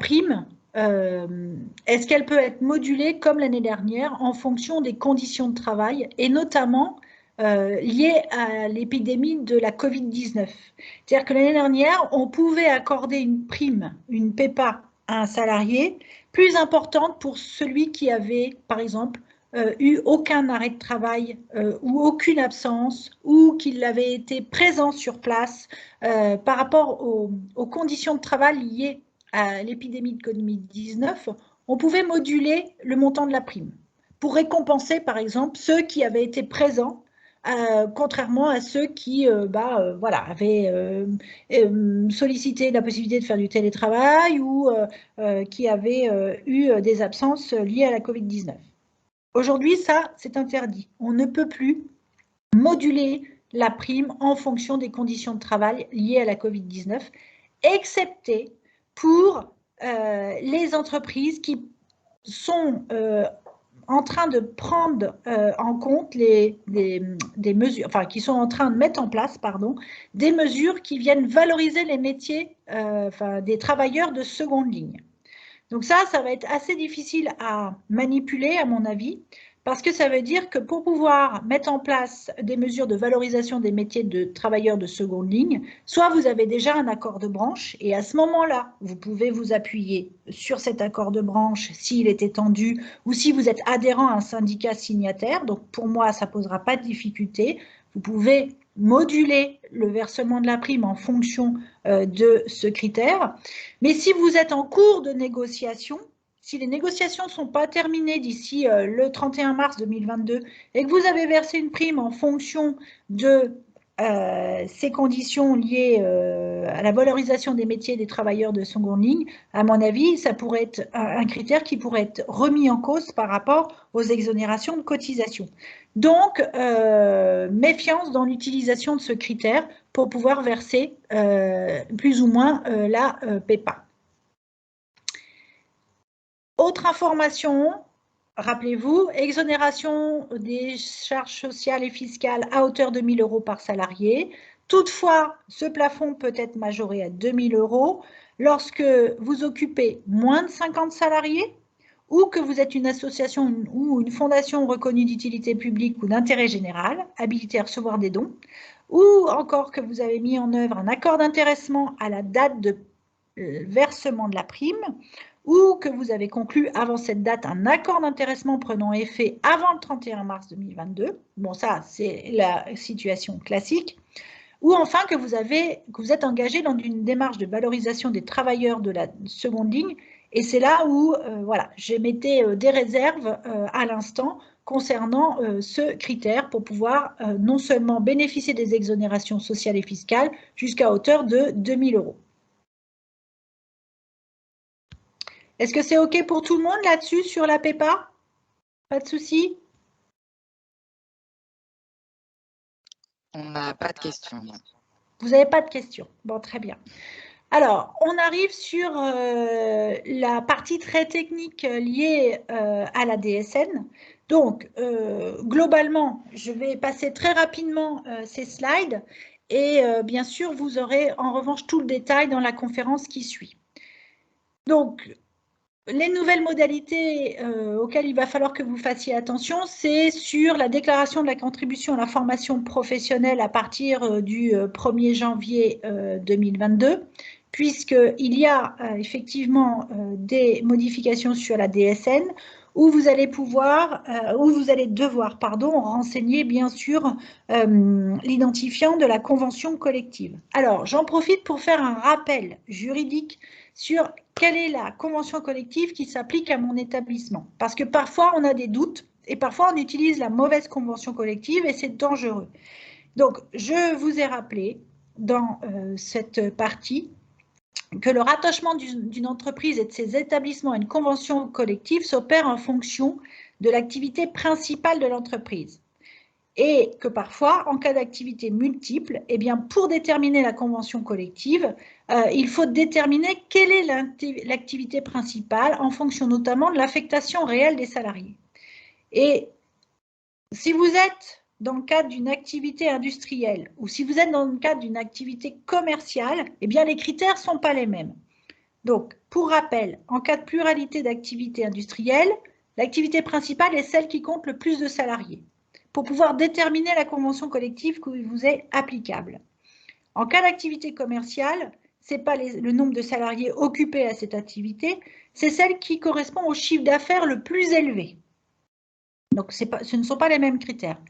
prime, est-ce qu'elle peut être modulée comme l'année dernière en fonction des conditions de travail et notamment liées à l'épidémie de la Covid-19. C'est-à-dire que l'année dernière, on pouvait accorder une prime, une PEPA à un salarié plus importante pour celui qui avait, par exemple, eu aucun arrêt de travail ou aucune absence ou qu'il avait été présent sur place par rapport aux conditions de travail liées à l'épidémie de Covid-19, on pouvait moduler le montant de la prime pour récompenser, par exemple, ceux qui avaient été présents contrairement à ceux qui avaient sollicité la possibilité de faire du télétravail ou qui avaient eu des absences liées à la Covid-19. Aujourd'hui, ça, c'est interdit. On ne peut plus moduler la prime en fonction des conditions de travail liées à la Covid-19. excepté pour les entreprises qui sont en train de prendre en compte des mesures, enfin qui sont en train de mettre en place, pardon, des mesures qui viennent valoriser les métiers des travailleurs de seconde ligne. Donc ça va être assez difficile à manipuler, à mon avis, parce que ça veut dire que pour pouvoir mettre en place des mesures de valorisation des métiers de travailleurs de seconde ligne, soit vous avez déjà un accord de branche, et à ce moment-là, vous pouvez vous appuyer sur cet accord de branche s'il est étendu, ou si vous êtes adhérent à un syndicat signataire. Donc pour moi, ça ne posera pas de difficulté. Vous pouvez moduler le versement de la prime en fonction de ce critère. Mais si vous êtes en cours de négociation, si les négociations ne sont pas terminées d'ici le 31 mars 2022 et que vous avez versé une prime en fonction de ces conditions liées à la valorisation des métiers des travailleurs de seconde ligne, à mon avis, ça pourrait être un critère qui pourrait être remis en cause par rapport aux exonérations de cotisation. Donc, méfiance dans l'utilisation de ce critère pour pouvoir verser plus ou moins la PEPA. Autre information, rappelez-vous, exonération des charges sociales et fiscales à hauteur de 1 000 € par salarié. Toutefois, ce plafond peut être majoré à 2 000 € lorsque vous occupez moins de 50 salariés ou que vous êtes une association ou une fondation reconnue d'utilité publique ou d'intérêt général, habilitée à recevoir des dons, ou encore que vous avez mis en œuvre un accord d'intéressement à la date de versement de la prime, ou que vous avez conclu avant cette date un accord d'intéressement prenant effet avant le 31 mars 2022. Bon, ça, c'est la situation classique. Ou enfin que vous êtes engagé dans une démarche de valorisation des travailleurs de la seconde ligne. Et c'est là où voilà, j'émettais des réserves à l'instant concernant ce critère pour pouvoir non seulement bénéficier des exonérations sociales et fiscales jusqu'à hauteur de 2 000 €. Est-ce que c'est OK pour tout le monde là-dessus sur la PEPA? Pas de souci? On n'a pas de questions. Vous n'avez pas de questions? Bon, très bien. Alors, on arrive sur la partie très technique liée à la DSN. Donc, globalement, je vais passer très rapidement ces slides et bien sûr, vous aurez en revanche tout le détail dans la conférence qui suit. Donc, les nouvelles modalités auxquelles il va falloir que vous fassiez attention, c'est sur la déclaration de la contribution à la formation professionnelle à partir du 1er janvier 2022, puisqu'il y a effectivement des modifications sur la DSN où vous allez devoir renseigner bien sûr l'identifiant de la convention collective. Alors, j'en profite pour faire un rappel juridique sur quelle est la convention collective qui s'applique à mon établissement. Parce que parfois, on a des doutes et parfois, on utilise la mauvaise convention collective et c'est dangereux. Donc, je vous ai rappelé dans cette partie que le rattachement d'une entreprise et de ses établissements à une convention collective s'opère en fonction de l'activité principale de l'entreprise. Et que parfois, en cas d'activité multiple, eh bien, pour déterminer la convention collective, il faut déterminer quelle est l'activité principale en fonction notamment de l'affectation réelle des salariés. Et si vous êtes dans le cadre d'une activité industrielle ou si vous êtes dans le cadre d'une activité commerciale, eh bien, les critères ne sont pas les mêmes. Donc, pour rappel, en cas de pluralité d'activités industrielles, l'activité principale est celle qui compte le plus de salariés, pour pouvoir déterminer la convention collective qui vous est applicable. En cas d'activité commerciale, ce n'est pas le nombre de salariés occupés à cette activité, c'est celle qui correspond au chiffre d'affaires le plus élevé. Donc, ce ne sont pas les mêmes critères.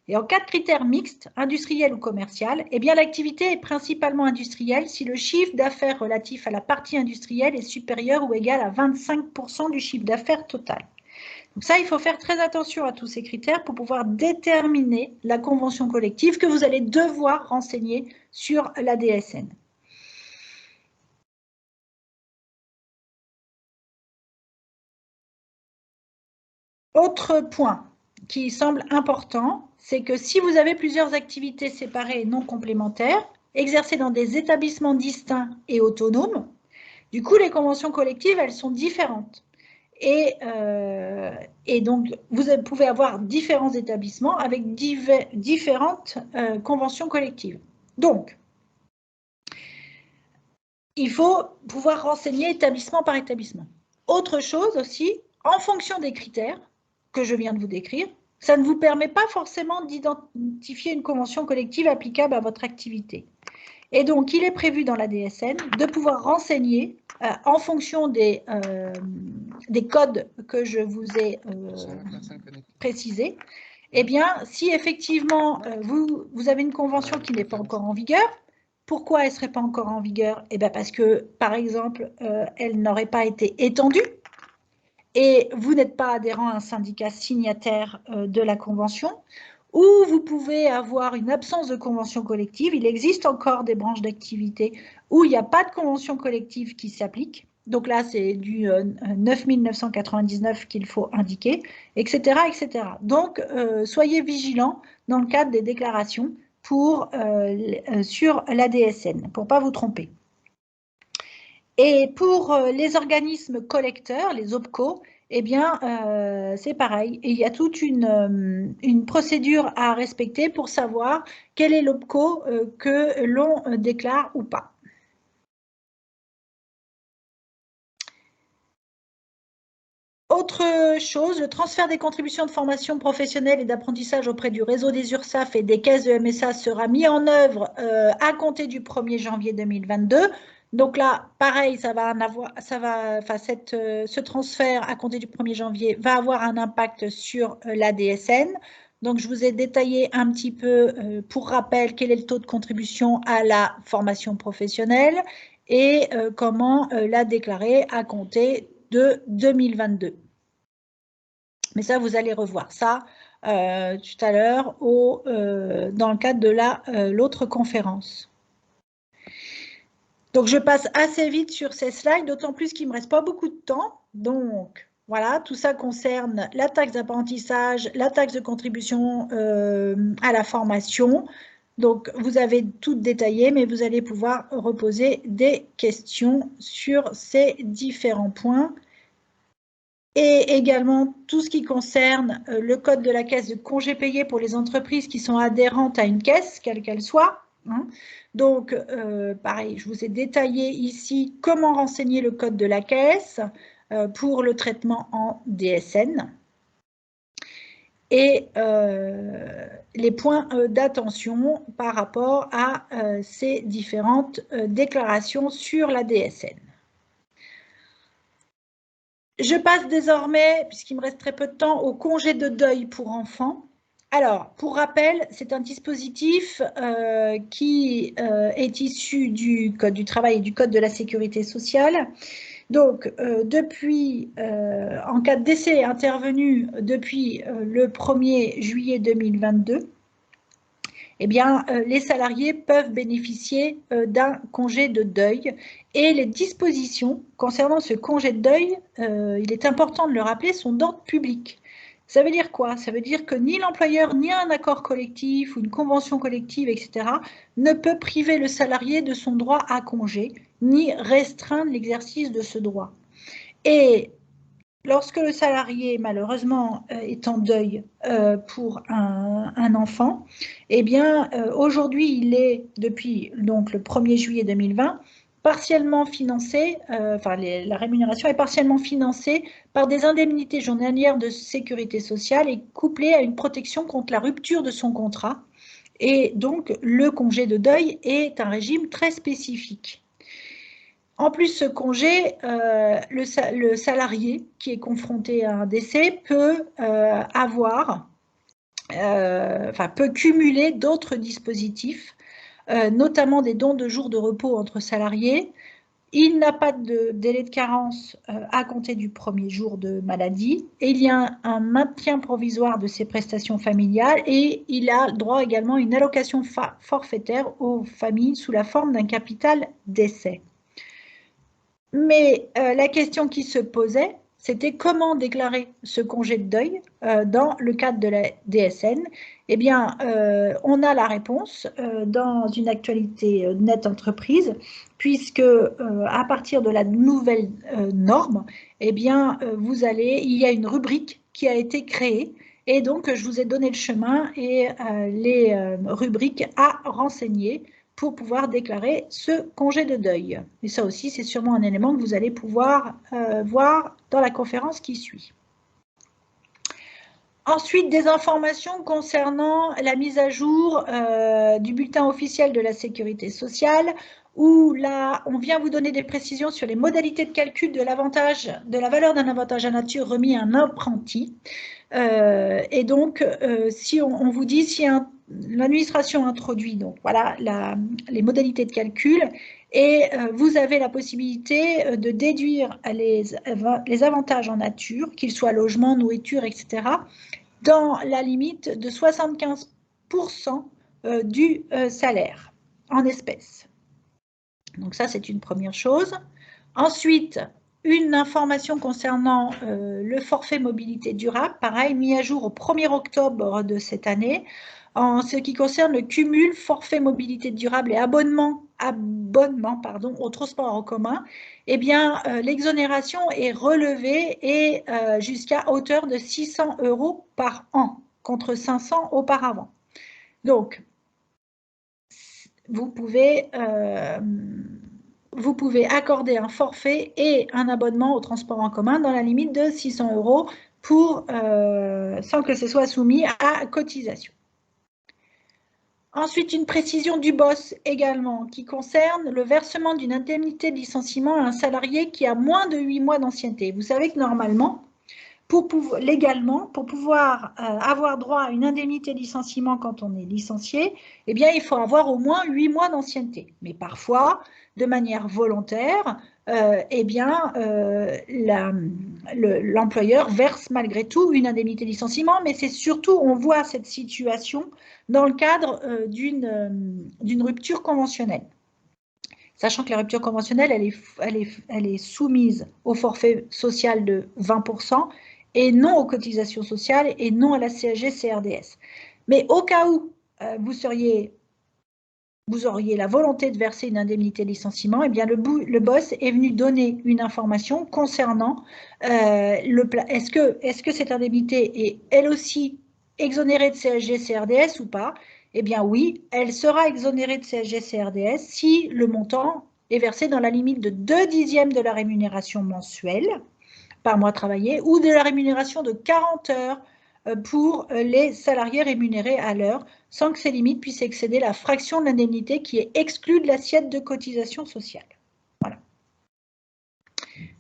Et en cas de critère mixte, industriel ou commercial, eh bien l'activité est principalement industrielle si le chiffre d'affaires relatif à la partie industrielle est supérieur ou égal à 25% du chiffre d'affaires total. Donc ça, il faut faire très attention à tous ces critères pour pouvoir déterminer la convention collective que vous allez devoir renseigner sur la DSN. Autre point qui semble important, c'est que si vous avez plusieurs activités séparées et non complémentaires, exercées dans des établissements distincts et autonomes. Du coup, les conventions collectives, elles sont différentes. Et donc, vous pouvez avoir différents établissements avec différentes conventions collectives. Donc, il faut pouvoir renseigner établissement par établissement. Autre chose aussi, en fonction des critères que je viens de vous décrire, ça ne vous permet pas forcément d'identifier une convention collective applicable à votre activité. Et donc, il est prévu dans la DSN de pouvoir renseigner en fonction des codes que je vous ai précisés, eh bien, si effectivement vous avez une convention qui n'est pas encore en vigueur, pourquoi elle ne serait pas encore en vigueur? Eh bien, parce que, par exemple, elle n'aurait pas été étendue et vous n'êtes pas adhérent à un syndicat signataire de la convention, ou vous pouvez avoir une absence de convention collective. Il existe encore des branches d'activité où il n'y a pas de convention collective qui s'applique. Donc là, c'est du 9 999 qu'il faut indiquer, etc. etc. Donc, soyez vigilants dans le cadre des déclarations sur la DSN, pour ne pas vous tromper. Et pour les organismes collecteurs, les OPCO, eh bien, c'est pareil. Et il y a toute une procédure à respecter pour savoir quel est l'OPCO que l'on déclare ou pas. Autre chose, le transfert des contributions de formation professionnelle et d'apprentissage auprès du réseau des URSSAF et des caisses de MSA sera mis en œuvre à compter du 1er janvier 2022. Donc là, pareil, ce transfert à compter du 1er janvier va avoir un impact sur la DSN. Donc, je vous ai détaillé un petit peu, pour rappel, quel est le taux de contribution à la formation professionnelle et comment la déclarer à compter de 2022. Mais ça, vous allez revoir ça tout à l'heure dans le cadre de l'autre conférence. Donc, je passe assez vite sur ces slides, d'autant plus qu'il ne me reste pas beaucoup de temps. Donc, voilà, tout ça concerne la taxe d'apprentissage, la taxe de contribution à la formation. Donc, vous avez tout détaillé, mais vous allez pouvoir reposer des questions sur ces différents points. Et également tout ce qui concerne le code de la caisse de congés payés pour les entreprises qui sont adhérentes à une caisse, quelle qu'elle soit. Hein. Donc, pareil, je vous ai détaillé ici comment renseigner le code de la caisse pour le traitement en DSN. Et les points d'attention par rapport à ces différentes déclarations sur la DSN. Je passe désormais, puisqu'il me reste très peu de temps, au congé de deuil pour enfants. Alors, pour rappel, c'est un dispositif qui est issu du Code du travail et du Code de la sécurité sociale. Donc, en cas de décès intervenu depuis le 1er juillet 2022, eh bien, les salariés peuvent bénéficier d'un congé de deuil. Et les dispositions concernant ce congé de deuil, il est important de le rappeler, sont d'ordre public. Ça veut dire quoi? Ça veut dire que ni l'employeur, ni un accord collectif ou une convention collective, etc., ne peut priver le salarié de son droit à congé, ni restreindre l'exercice de ce droit. Et lorsque le salarié, malheureusement, est en deuil pour un enfant, eh bien, aujourd'hui, il est, depuis donc, le 1er juillet 2020, partiellement financé, la rémunération est partiellement financée par des indemnités journalières de sécurité sociale et couplée à une protection contre la rupture de son contrat. Et donc, le congé de deuil est un régime très spécifique. En plus, ce congé, le salarié qui est confronté à un décès peut peut cumuler d'autres dispositifs, notamment des dons de jours de repos entre salariés. Il n'a pas de délai de carence à compter du 1er jour de maladie et il y a un maintien provisoire de ses prestations familiales et il a droit également à une allocation forfaitaire aux familles sous la forme d'un capital décès. Mais la question qui se posait, c'était comment déclarer ce congé de deuil dans le cadre de la DSN. Eh bien, on a la réponse dans une actualité nette entreprise, puisque à partir de la nouvelle norme, eh bien, il y a une rubrique qui a été créée. Et donc, je vous ai donné le chemin et les rubriques à renseigner pour pouvoir déclarer ce congé de deuil. Et ça aussi, c'est sûrement un élément que vous allez pouvoir voir dans la conférence qui suit. Ensuite, des informations concernant la mise à jour du bulletin officiel de la sécurité sociale, où là, on vient vous donner des précisions sur les modalités de calcul de la valeur d'un avantage à nature remis à un apprenti. Et donc, si on vous dit, si l'administration introduit donc, voilà, les modalités de calcul, et vous avez la possibilité de déduire les avantages en nature, qu'ils soient logement, nourriture, etc., dans la limite de 75% du salaire en espèces. Donc ça, c'est une première chose. Ensuite, une information concernant le forfait mobilité durable, pareil, mis à jour au 1er octobre de cette année, en ce qui concerne le cumul forfait mobilité durable et abonnement au transport en commun. Eh bien, l'exonération est relevée et jusqu'à hauteur de 600 € par an, contre 500 auparavant. Donc, vous pouvez accorder un forfait et un abonnement au transport en commun dans la limite de 600 € sans que ce soit soumis à cotisation. Ensuite, une précision du BOSS également qui concerne le versement d'une indemnité de licenciement à un salarié qui a moins de 8 mois d'ancienneté. Vous savez que normalement, légalement, pour pouvoir avoir droit à une indemnité de licenciement quand on est licencié, eh bien, il faut avoir au moins 8 mois d'ancienneté. Mais parfois, de manière volontaire, eh bien, l'employeur verse malgré tout une indemnité de licenciement, mais c'est surtout, on voit cette situation dans le cadre d'une rupture conventionnelle. Sachant que la rupture conventionnelle, elle est soumise au forfait social de 20%, et non aux cotisations sociales et non à la CSG-CRDS. Mais au cas où vous auriez la volonté de verser une indemnité de licenciement, eh bien le BOSS est venu donner une information concernant est-ce que cette indemnité est elle aussi exonérée de CSG-CRDS ou pas? Eh bien oui, elle sera exonérée de CSG-CRDS si le montant est versé dans la limite de 2/10 de la rémunération mensuelle par mois travaillé, ou de la rémunération de 40 heures pour les salariés rémunérés à l'heure, sans que ces limites puissent excéder la fraction de l'indemnité qui est exclue de l'assiette de cotisation sociale. Voilà.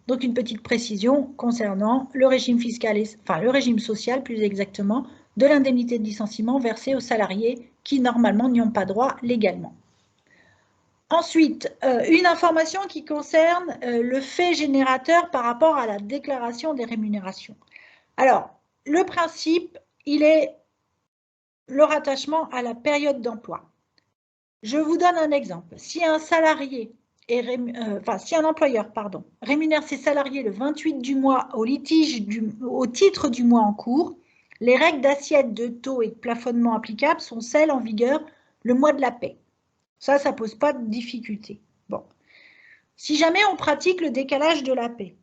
Donc une petite précision concernant le régime fiscal, le régime social plus exactement, de l'indemnité de licenciement versée aux salariés qui normalement n'y ont pas droit légalement. Ensuite, une information qui concerne le fait générateur par rapport à la déclaration des rémunérations. Alors, le principe, il est le rattachement à la période d'emploi. Je vous donne un exemple. Si un salarié si un employeur rémunère ses salariés le 28 du mois au titre du mois en cours, les règles d'assiette, de taux et de plafonnement applicables sont celles en vigueur le mois de la paie. Ça ne pose pas de difficulté. Bon. Si jamais on pratique le décalage de la paie,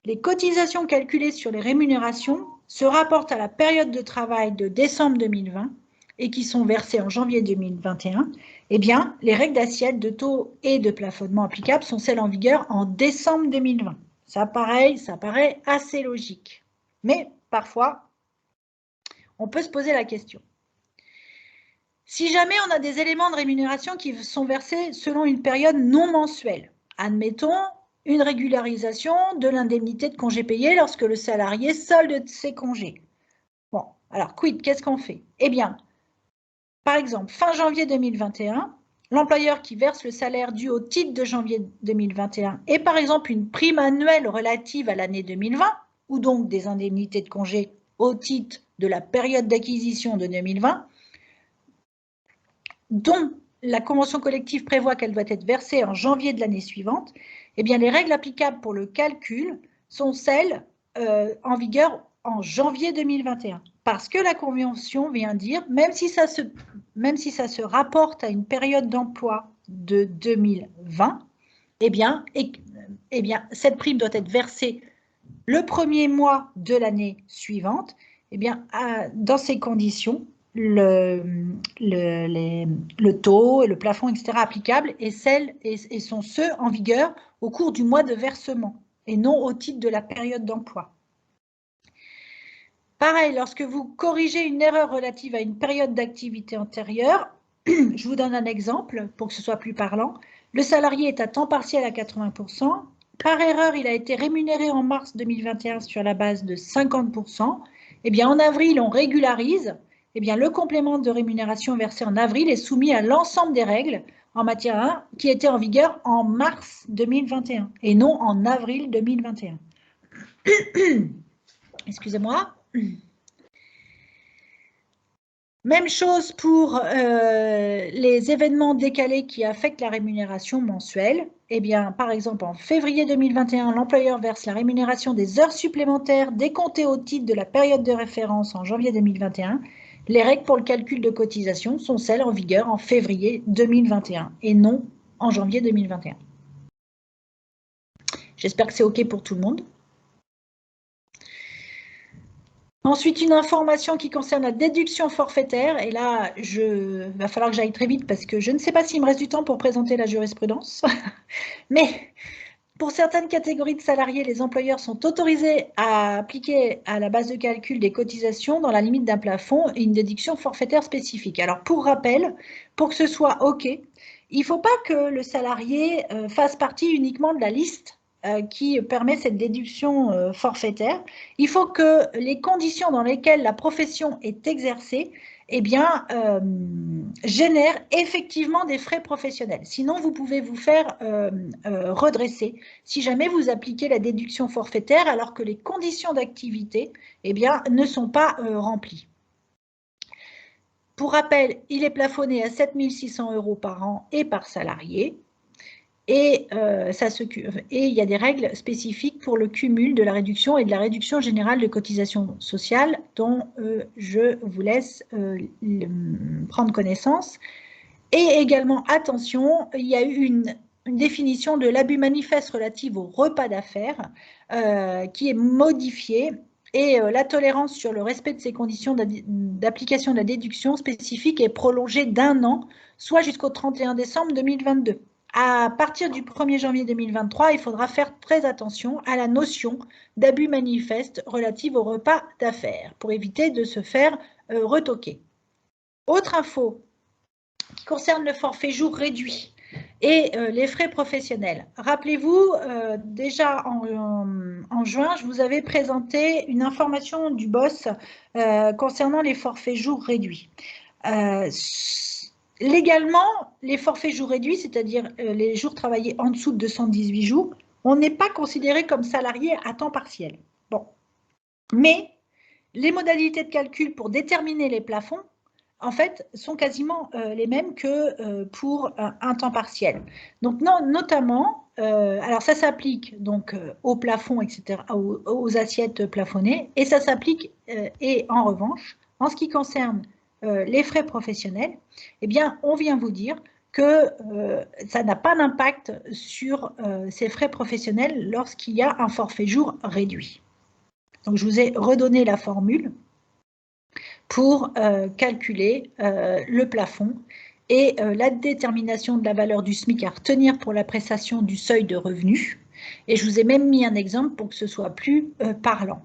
les cotisations calculées sur les rémunérations se rapportent à la période de travail de décembre 2020 et qui sont versées en janvier 2021, eh bien, les règles d'assiette, de taux et de plafonnement applicables sont celles en vigueur en décembre 2020. Ça paraît assez logique. Mais parfois, on peut se poser la question. Si jamais on a des éléments de rémunération qui sont versés selon une période non mensuelle, admettons une régularisation de l'indemnité de congé payé lorsque le salarié solde ses congés. Bon, alors quid, qu'est-ce qu'on fait? Eh bien, par exemple, fin janvier 2021, l'employeur qui verse le salaire dû au titre de janvier 2021 et par exemple une prime annuelle relative à l'année 2020, ou donc des indemnités de congé au titre de la période d'acquisition de 2020, dont la convention collective prévoit qu'elle doit être versée en janvier de l'année suivante, eh bien, les règles applicables pour le calcul sont celles en vigueur en janvier 2021. Parce que la Convention vient dire, même si ça se rapporte à une période d'emploi de 2020, eh bien, cette prime doit être versée le premier mois de l'année suivante. Eh bien, dans ces conditions, le taux et le plafond, etc., applicables et sont ceux en vigueur au cours du mois de versement et non au titre de la période d'emploi. Pareil, lorsque vous corrigez une erreur relative à une période d'activité antérieure, je vous donne un exemple pour que ce soit plus parlant. Le salarié est à temps partiel à 80%. Par erreur, il a été rémunéré en mars 2021 sur la base de 50%. Eh bien, en avril, on régularise. Eh bien, le complément de rémunération versé en avril est soumis à l'ensemble des règles en matière 1 qui étaient en vigueur en mars 2021 et non en avril 2021. Excusez-moi. Même chose pour les événements décalés qui affectent la rémunération mensuelle. Eh bien, par exemple, en février 2021, l'employeur verse la rémunération des heures supplémentaires décomptées au titre de la période de référence en janvier 2021. Les règles pour le calcul de cotisation sont celles en vigueur en février 2021 et non en janvier 2021. J'espère que c'est OK pour tout le monde. Ensuite, une information qui concerne la déduction forfaitaire. Et là, il va falloir que j'aille très vite parce que je ne sais pas s'il me reste du temps pour présenter la jurisprudence. Mais pour certaines catégories de salariés, les employeurs sont autorisés à appliquer à la base de calcul des cotisations dans la limite d'un plafond et une déduction forfaitaire spécifique. Alors, pour rappel, pour que ce soit OK, il ne faut pas que le salarié fasse partie uniquement de la liste qui permet cette déduction forfaitaire. Il faut que les conditions dans lesquelles la profession est exercée génèrent effectivement des frais professionnels. Sinon, vous pouvez vous faire redresser si jamais vous appliquez la déduction forfaitaire alors que les conditions d'activité ne sont pas remplies. Pour rappel, il est plafonné à 7 600 € par an et par salarié. Et il y a des règles spécifiques pour le cumul de la réduction et de la réduction générale de cotisation sociale dont je vous laisse prendre connaissance. Et également, attention, il y a eu une définition de l'abus manifeste relative au repas d'affaires qui est modifiée et la tolérance sur le respect de ces conditions d'application de la déduction spécifique est prolongée d'1 an, soit jusqu'au 31 décembre 2022. À partir du 1er janvier 2023, il faudra faire très attention à la notion d'abus manifeste relative au repas d'affaires pour éviter de se faire retoquer. Autre info qui concerne le forfait jour réduit et les frais professionnels. Rappelez-vous, déjà en juin, je vous avais présenté une information du boss concernant les forfaits jours réduits. Légalement, les forfaits jours réduits, c'est-à-dire les jours travaillés en dessous de 218 jours, on n'est pas considéré comme salarié à temps partiel. Bon. Mais les modalités de calcul pour déterminer les plafonds, en fait, sont quasiment les mêmes que pour un temps partiel. Donc, notamment, alors ça s'applique donc au plafond, etc., aux assiettes plafonnées, et ça s'applique, et en revanche, en ce qui concerne les frais professionnels, eh bien, on vient vous dire que ça n'a pas d'impact sur ces frais professionnels lorsqu'il y a un forfait jour réduit. Donc, je vous ai redonné la formule pour calculer le plafond et la détermination de la valeur du SMIC à retenir pour la prestation du seuil de revenu. Et je vous ai même mis un exemple pour que ce soit plus parlant.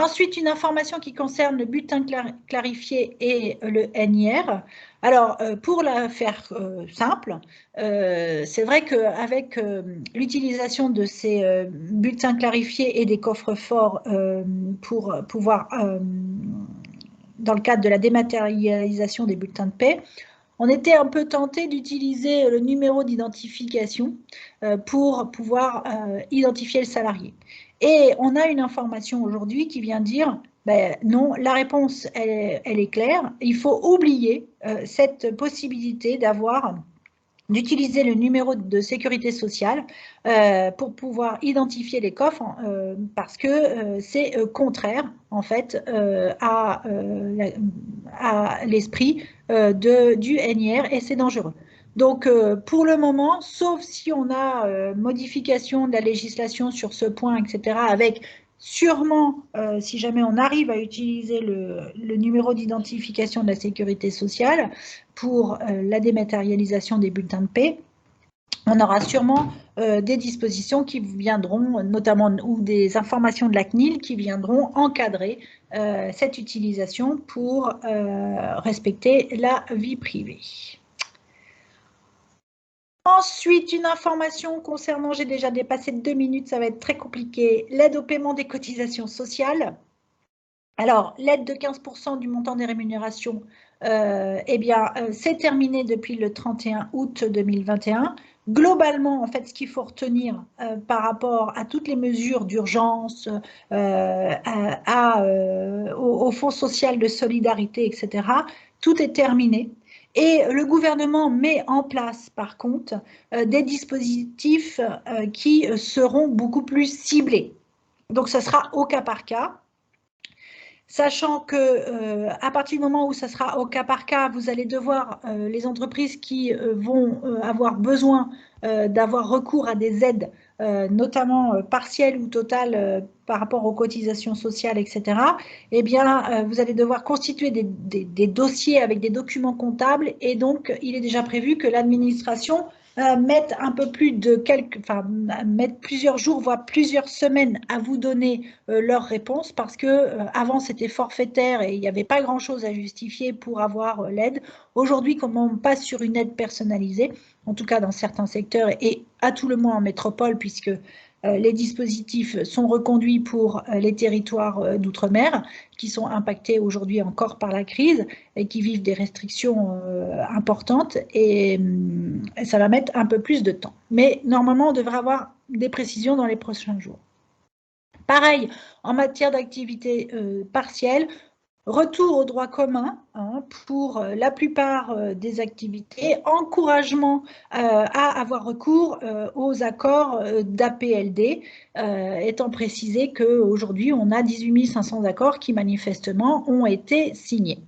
Ensuite, une information qui concerne le bulletin clarifié et le NIR. Alors, pour la faire simple, c'est vrai qu'avec l'utilisation de ces bulletins clarifiés et des coffres-forts pour pouvoir, dans le cadre de la dématérialisation des bulletins de paie, on était un peu tenté d'utiliser le numéro d'identification pour pouvoir identifier le salarié. Et on a une information aujourd'hui qui vient dire, ben non, la réponse, elle est claire. Il faut oublier cette possibilité d'avoir d'utiliser le numéro de sécurité sociale pour pouvoir identifier les coffres parce que c'est contraire en fait à l'esprit du NIR et c'est dangereux. Donc pour le moment, sauf si on a modification de la législation sur ce point, etc., avec sûrement, si jamais on arrive à utiliser le numéro d'identification de la sécurité sociale pour la dématérialisation des bulletins de paie, on aura sûrement des dispositions qui viendront, notamment, ou des informations de la CNIL qui viendront encadrer cette utilisation pour respecter la vie privée. Ensuite, une information concernant, j'ai déjà dépassé 2 minutes, ça va être très compliqué, l'aide au paiement des cotisations sociales. Alors, l'aide de 15% du montant des rémunérations, c'est terminé depuis le 31 août 2021. Globalement, en fait, ce qu'il faut retenir par rapport à toutes les mesures d'urgence, au Fonds social de solidarité, etc., tout est terminé. Et le gouvernement met en place, par contre, des dispositifs qui seront beaucoup plus ciblés. Donc, ça sera au cas par cas. Sachant que à partir du moment où ça sera au cas par cas, vous allez devoir, les entreprises qui vont avoir besoin d'avoir recours à des aides, notamment partielles ou totales par rapport aux cotisations sociales, etc., eh bien, vous allez devoir constituer des dossiers avec des documents comptables et donc il est déjà prévu que l'administration mettre un peu plus de mettre plusieurs jours, voire plusieurs semaines à vous donner leur réponse parce que avant c'était forfaitaire et il n'y avait pas grand chose à justifier pour avoir l'aide. Aujourd'hui, comme on passe sur une aide personnalisée, en tout cas dans certains secteurs et à tout le moins en métropole, puisque les dispositifs sont reconduits pour les territoires d'outre-mer qui sont impactés aujourd'hui encore par la crise et qui vivent des restrictions importantes et ça va mettre un peu plus de temps. Mais normalement, on devrait avoir des précisions dans les prochains jours. Pareil, en matière d'activité partielle, retour au droit commun pour la plupart des activités, encouragement à avoir recours aux accords d'APLD, étant précisé qu'aujourd'hui, on a 18 500 accords qui manifestement ont été signés.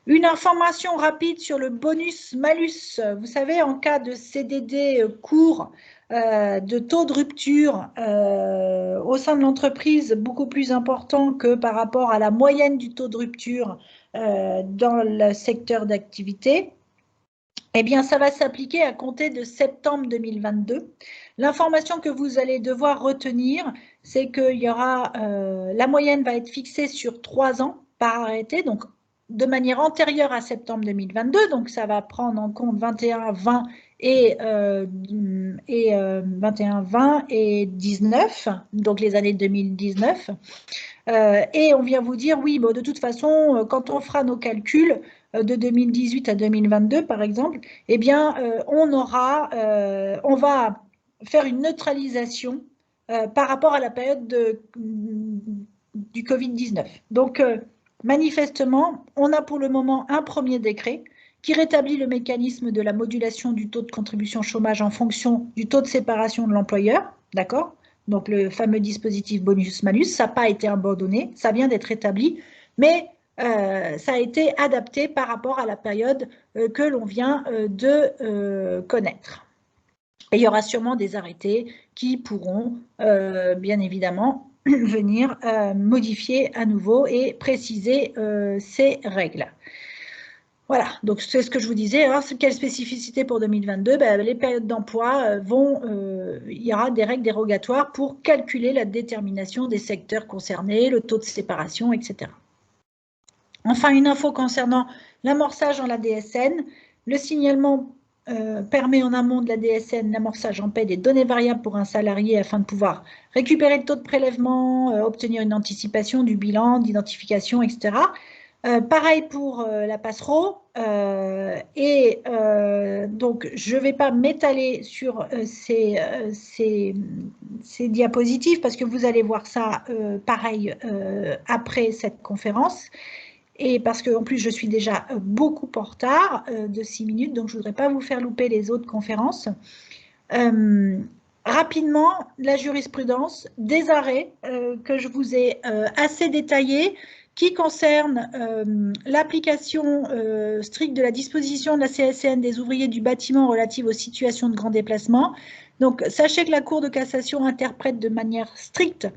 Une information rapide sur le bonus-malus. Vous savez, en cas de CDD court, de taux de rupture au sein de l'entreprise beaucoup plus important que par rapport à la moyenne du taux de rupture dans le secteur d'activité, eh bien, ça va s'appliquer à compter de septembre 2022. L'information que vous allez devoir retenir, c'est que la moyenne va être fixée sur 3 ans par arrêté, donc de manière antérieure à septembre 2022, donc ça va prendre en compte 21-20 et 21-20 et 19, donc les années 2019. Et on vient vous dire, oui, bon, de toute façon, quand on fera nos calculs de 2018 à 2022, par exemple, eh bien, on va faire une neutralisation par rapport à la période du Covid-19. Donc, manifestement, on a pour le moment un premier décret qui rétablit le mécanisme de la modulation du taux de contribution chômage en fonction du taux de séparation de l'employeur, d'accord ? Donc le fameux dispositif bonus-malus, ça n'a pas été abandonné, ça vient d'être établi, mais ça a été adapté par rapport à la période que l'on vient de connaître. Et il y aura sûrement des arrêtés qui pourront, bien évidemment, venir modifier à nouveau et préciser ces règles. Voilà, donc c'est ce que je vous disais. Alors, quelle spécificité pour 2022 ? Les périodes d'emploi il y aura des règles dérogatoires pour calculer la détermination des secteurs concernés, le taux de séparation, etc. Enfin, une info concernant l'amorçage en la DSN. Le signalement permet en amont de la DSN l'amorçage en paie des données variables pour un salarié afin de pouvoir récupérer le taux de prélèvement, obtenir une anticipation du bilan, d'identification, etc. Pareil pour la passereau. Donc, je ne vais pas m'étaler sur ces diapositives parce que vous allez voir ça pareil après cette conférence. Et parce qu'en plus, je suis déjà beaucoup en retard de 6 minutes, donc je ne voudrais pas vous faire louper les autres conférences. Rapidement, la jurisprudence, des arrêts que je vous ai assez détaillés, qui concernent l'application stricte de la disposition de la CSN des ouvriers du bâtiment relative aux situations de grand déplacement. Donc, sachez que la Cour de cassation interprète de manière stricte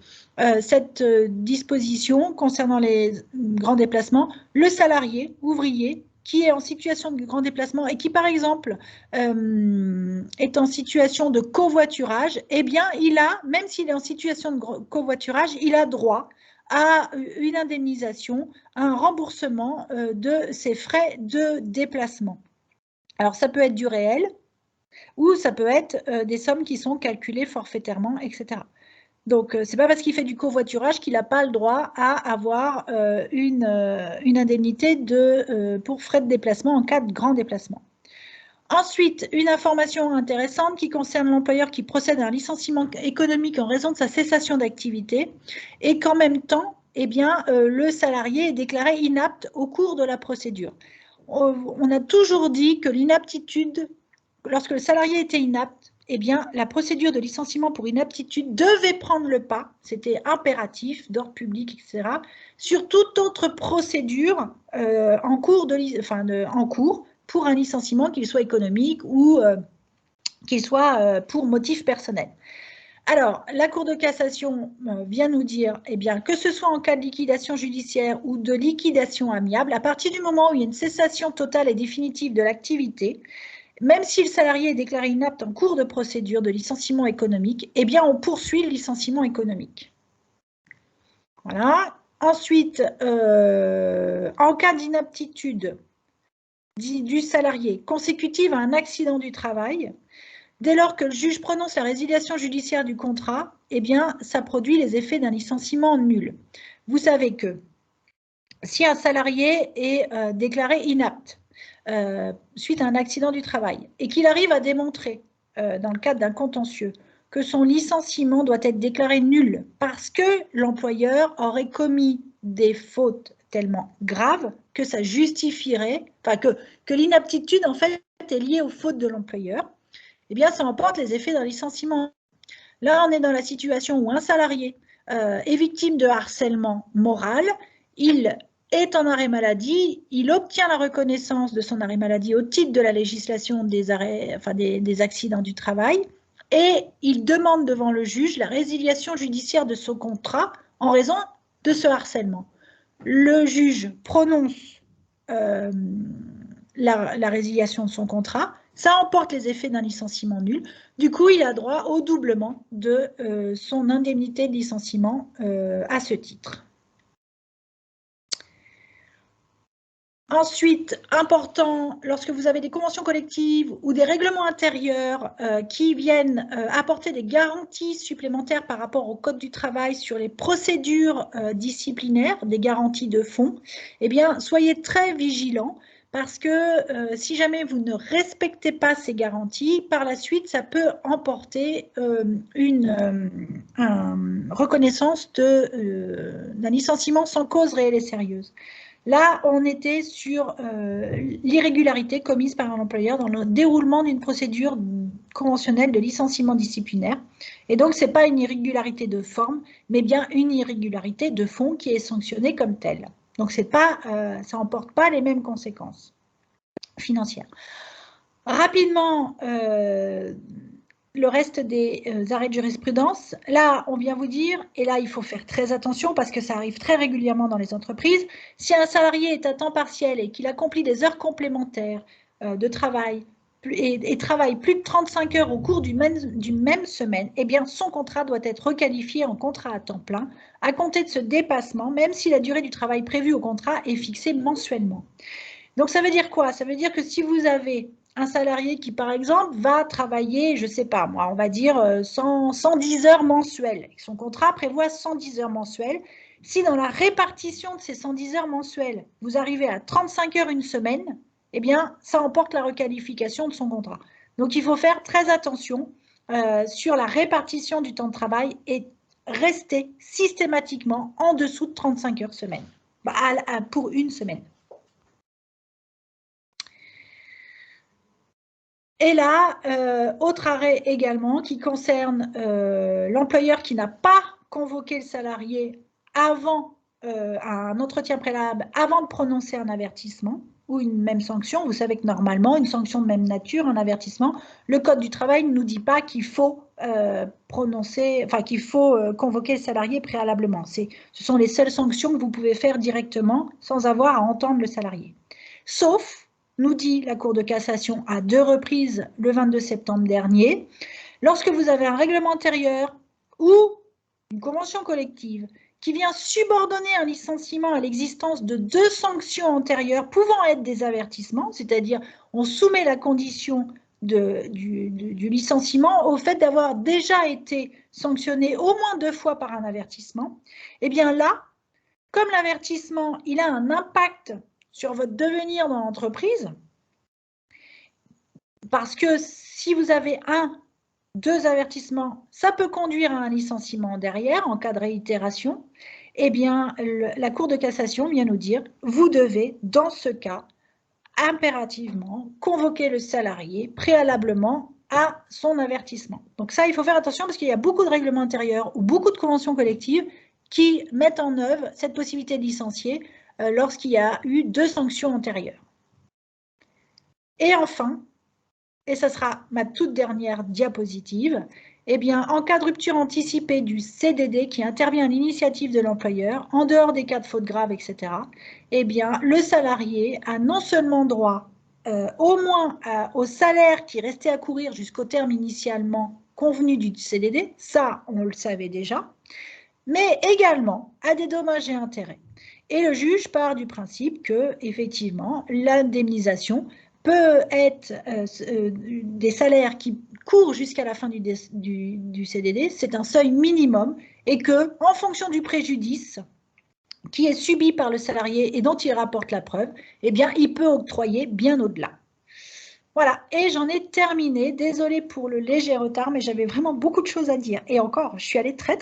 cette disposition concernant les grands déplacements. Le salarié, ouvrier, qui est en situation de grand déplacement et qui, par exemple, est en situation de covoiturage, eh bien, il a, même s'il est en situation de covoiturage, il a droit à une indemnisation, un remboursement de ses frais de déplacement. Alors, ça peut être du réel ou ça peut être des sommes qui sont calculées forfaitairement, etc. Donc, ce n'est pas parce qu'il fait du covoiturage qu'il n'a pas le droit à avoir une indemnité pour frais de déplacement en cas de grand déplacement. Ensuite, une information intéressante qui concerne l'employeur qui procède à un licenciement économique en raison de sa cessation d'activité et qu'en même temps, eh bien, le salarié est déclaré inapte au cours de la procédure. On a toujours dit que l'inaptitude, lorsque le salarié était inapte, eh bien, la procédure de licenciement pour inaptitude devait prendre le pas, c'était impératif, d'ordre public, etc., sur toute autre procédure en cours pour un licenciement, qu'il soit économique ou qu'il soit pour motif personnel. Alors, la Cour de cassation vient nous dire, eh bien, que ce soit en cas de liquidation judiciaire ou de liquidation amiable, à partir du moment où il y a une cessation totale et définitive de l'activité, même si le salarié est déclaré inapte en cours de procédure de licenciement économique, eh bien, on poursuit le licenciement économique. Voilà. Ensuite, en cas d'inaptitude du salarié consécutive à un accident du travail, dès lors que le juge prononce la résiliation judiciaire du contrat, eh bien, ça produit les effets d'un licenciement nul. Vous savez que si un salarié est déclaré inapte suite à un accident du travail et qu'il arrive à démontrer, dans le cadre d'un contentieux, que son licenciement doit être déclaré nul parce que l'employeur aurait commis des fautes tellement graves que ça justifierait, enfin que l'inaptitude en fait est liée aux fautes de l'employeur, eh bien ça emporte les effets d'un licenciement. Là, on est dans la situation où un salarié est victime de harcèlement moral, il est en arrêt maladie, il obtient la reconnaissance de son arrêt maladie au titre de la législation des accidents du travail et il demande devant le juge la résiliation judiciaire de son contrat en raison de ce harcèlement. Le juge prononce la résiliation de son contrat, ça emporte les effets d'un licenciement nul. Du coup, il a droit au doublement de son indemnité de licenciement à ce titre. Ensuite, important, lorsque vous avez des conventions collectives ou des règlements intérieurs qui viennent apporter des garanties supplémentaires par rapport au Code du travail sur les procédures disciplinaires, des garanties de fond, eh bien, soyez très vigilants parce que si jamais vous ne respectez pas ces garanties, par la suite, ça peut emporter une reconnaissance d'un licenciement sans cause réelle et sérieuse. Là, on était sur l'irrégularité commise par un employeur dans le déroulement d'une procédure conventionnelle de licenciement disciplinaire. Et donc, ce n'est pas une irrégularité de forme, mais bien une irrégularité de fond qui est sanctionnée comme telle. Donc, ça n'emporte pas les mêmes conséquences financières. Rapidement, le reste des arrêts de jurisprudence, là, on vient vous dire, et là, il faut faire très attention parce que ça arrive très régulièrement dans les entreprises, si un salarié est à temps partiel et qu'il accomplit des heures complémentaires de travail et travaille plus de 35 heures au cours d'une même semaine, eh bien, son contrat doit être requalifié en contrat à temps plein à compter de ce dépassement, même si la durée du travail prévue au contrat est fixée mensuellement. Donc, ça veut dire quoi? Ça veut dire que si vous avez un salarié qui, par exemple, va travailler, je ne sais pas, moi, on va dire 110 heures mensuelles. Son contrat prévoit 110 heures mensuelles. Si dans la répartition de ces 110 heures mensuelles, vous arrivez à 35 heures une semaine, eh bien, ça emporte la requalification de son contrat. Donc, il faut faire très attention sur la répartition du temps de travail et rester systématiquement en dessous de 35 heures semaine. pour une semaine. Et là, autre arrêt également qui concerne l'employeur qui n'a pas convoqué le salarié avant un entretien préalable, avant de prononcer un avertissement ou une même sanction. Vous savez que normalement, une sanction de même nature, un avertissement, le Code du travail ne nous dit pas qu'il faut convoquer le salarié préalablement. Ce sont les seules sanctions que vous pouvez faire directement sans avoir à entendre le salarié. Sauf, nous dit la Cour de cassation à 2 reprises le 22 septembre dernier, lorsque vous avez un règlement intérieur ou une convention collective qui vient subordonner un licenciement à l'existence de 2 sanctions antérieures pouvant être des avertissements, c'est-à-dire on soumet la condition du licenciement au fait d'avoir déjà été sanctionné au moins 2 fois par un avertissement, et bien là, comme l'avertissement, il a un impact sur votre devenir dans l'entreprise, parce que si vous avez 2 avertissements, ça peut conduire à un licenciement derrière en cas de réitération, eh bien, la Cour de cassation vient nous dire, vous devez, dans ce cas, impérativement convoquer le salarié préalablement à son avertissement. Donc ça, il faut faire attention parce qu'il y a beaucoup de règlements intérieurs ou beaucoup de conventions collectives qui mettent en œuvre cette possibilité de licencier lorsqu'il y a eu 2 sanctions antérieures. Et enfin, et ça sera ma toute dernière diapositive, eh bien, en cas de rupture anticipée du CDD qui intervient à l'initiative de l'employeur, en dehors des cas de faute grave, etc., eh bien, le salarié a non seulement droit au moins au salaire qui restait à courir jusqu'au terme initialement convenu du CDD, ça, on le savait déjà, mais également à des dommages et intérêts. Et le juge part du principe que, effectivement, l'indemnisation peut être des salaires qui courent jusqu'à la fin du CDD, c'est un seuil minimum, et que, en fonction du préjudice qui est subi par le salarié et dont il rapporte la preuve, eh bien, il peut octroyer bien au-delà. Voilà, et j'en ai terminé. Désolée pour le léger retard, mais j'avais vraiment beaucoup de choses à dire. Et encore, je suis allée très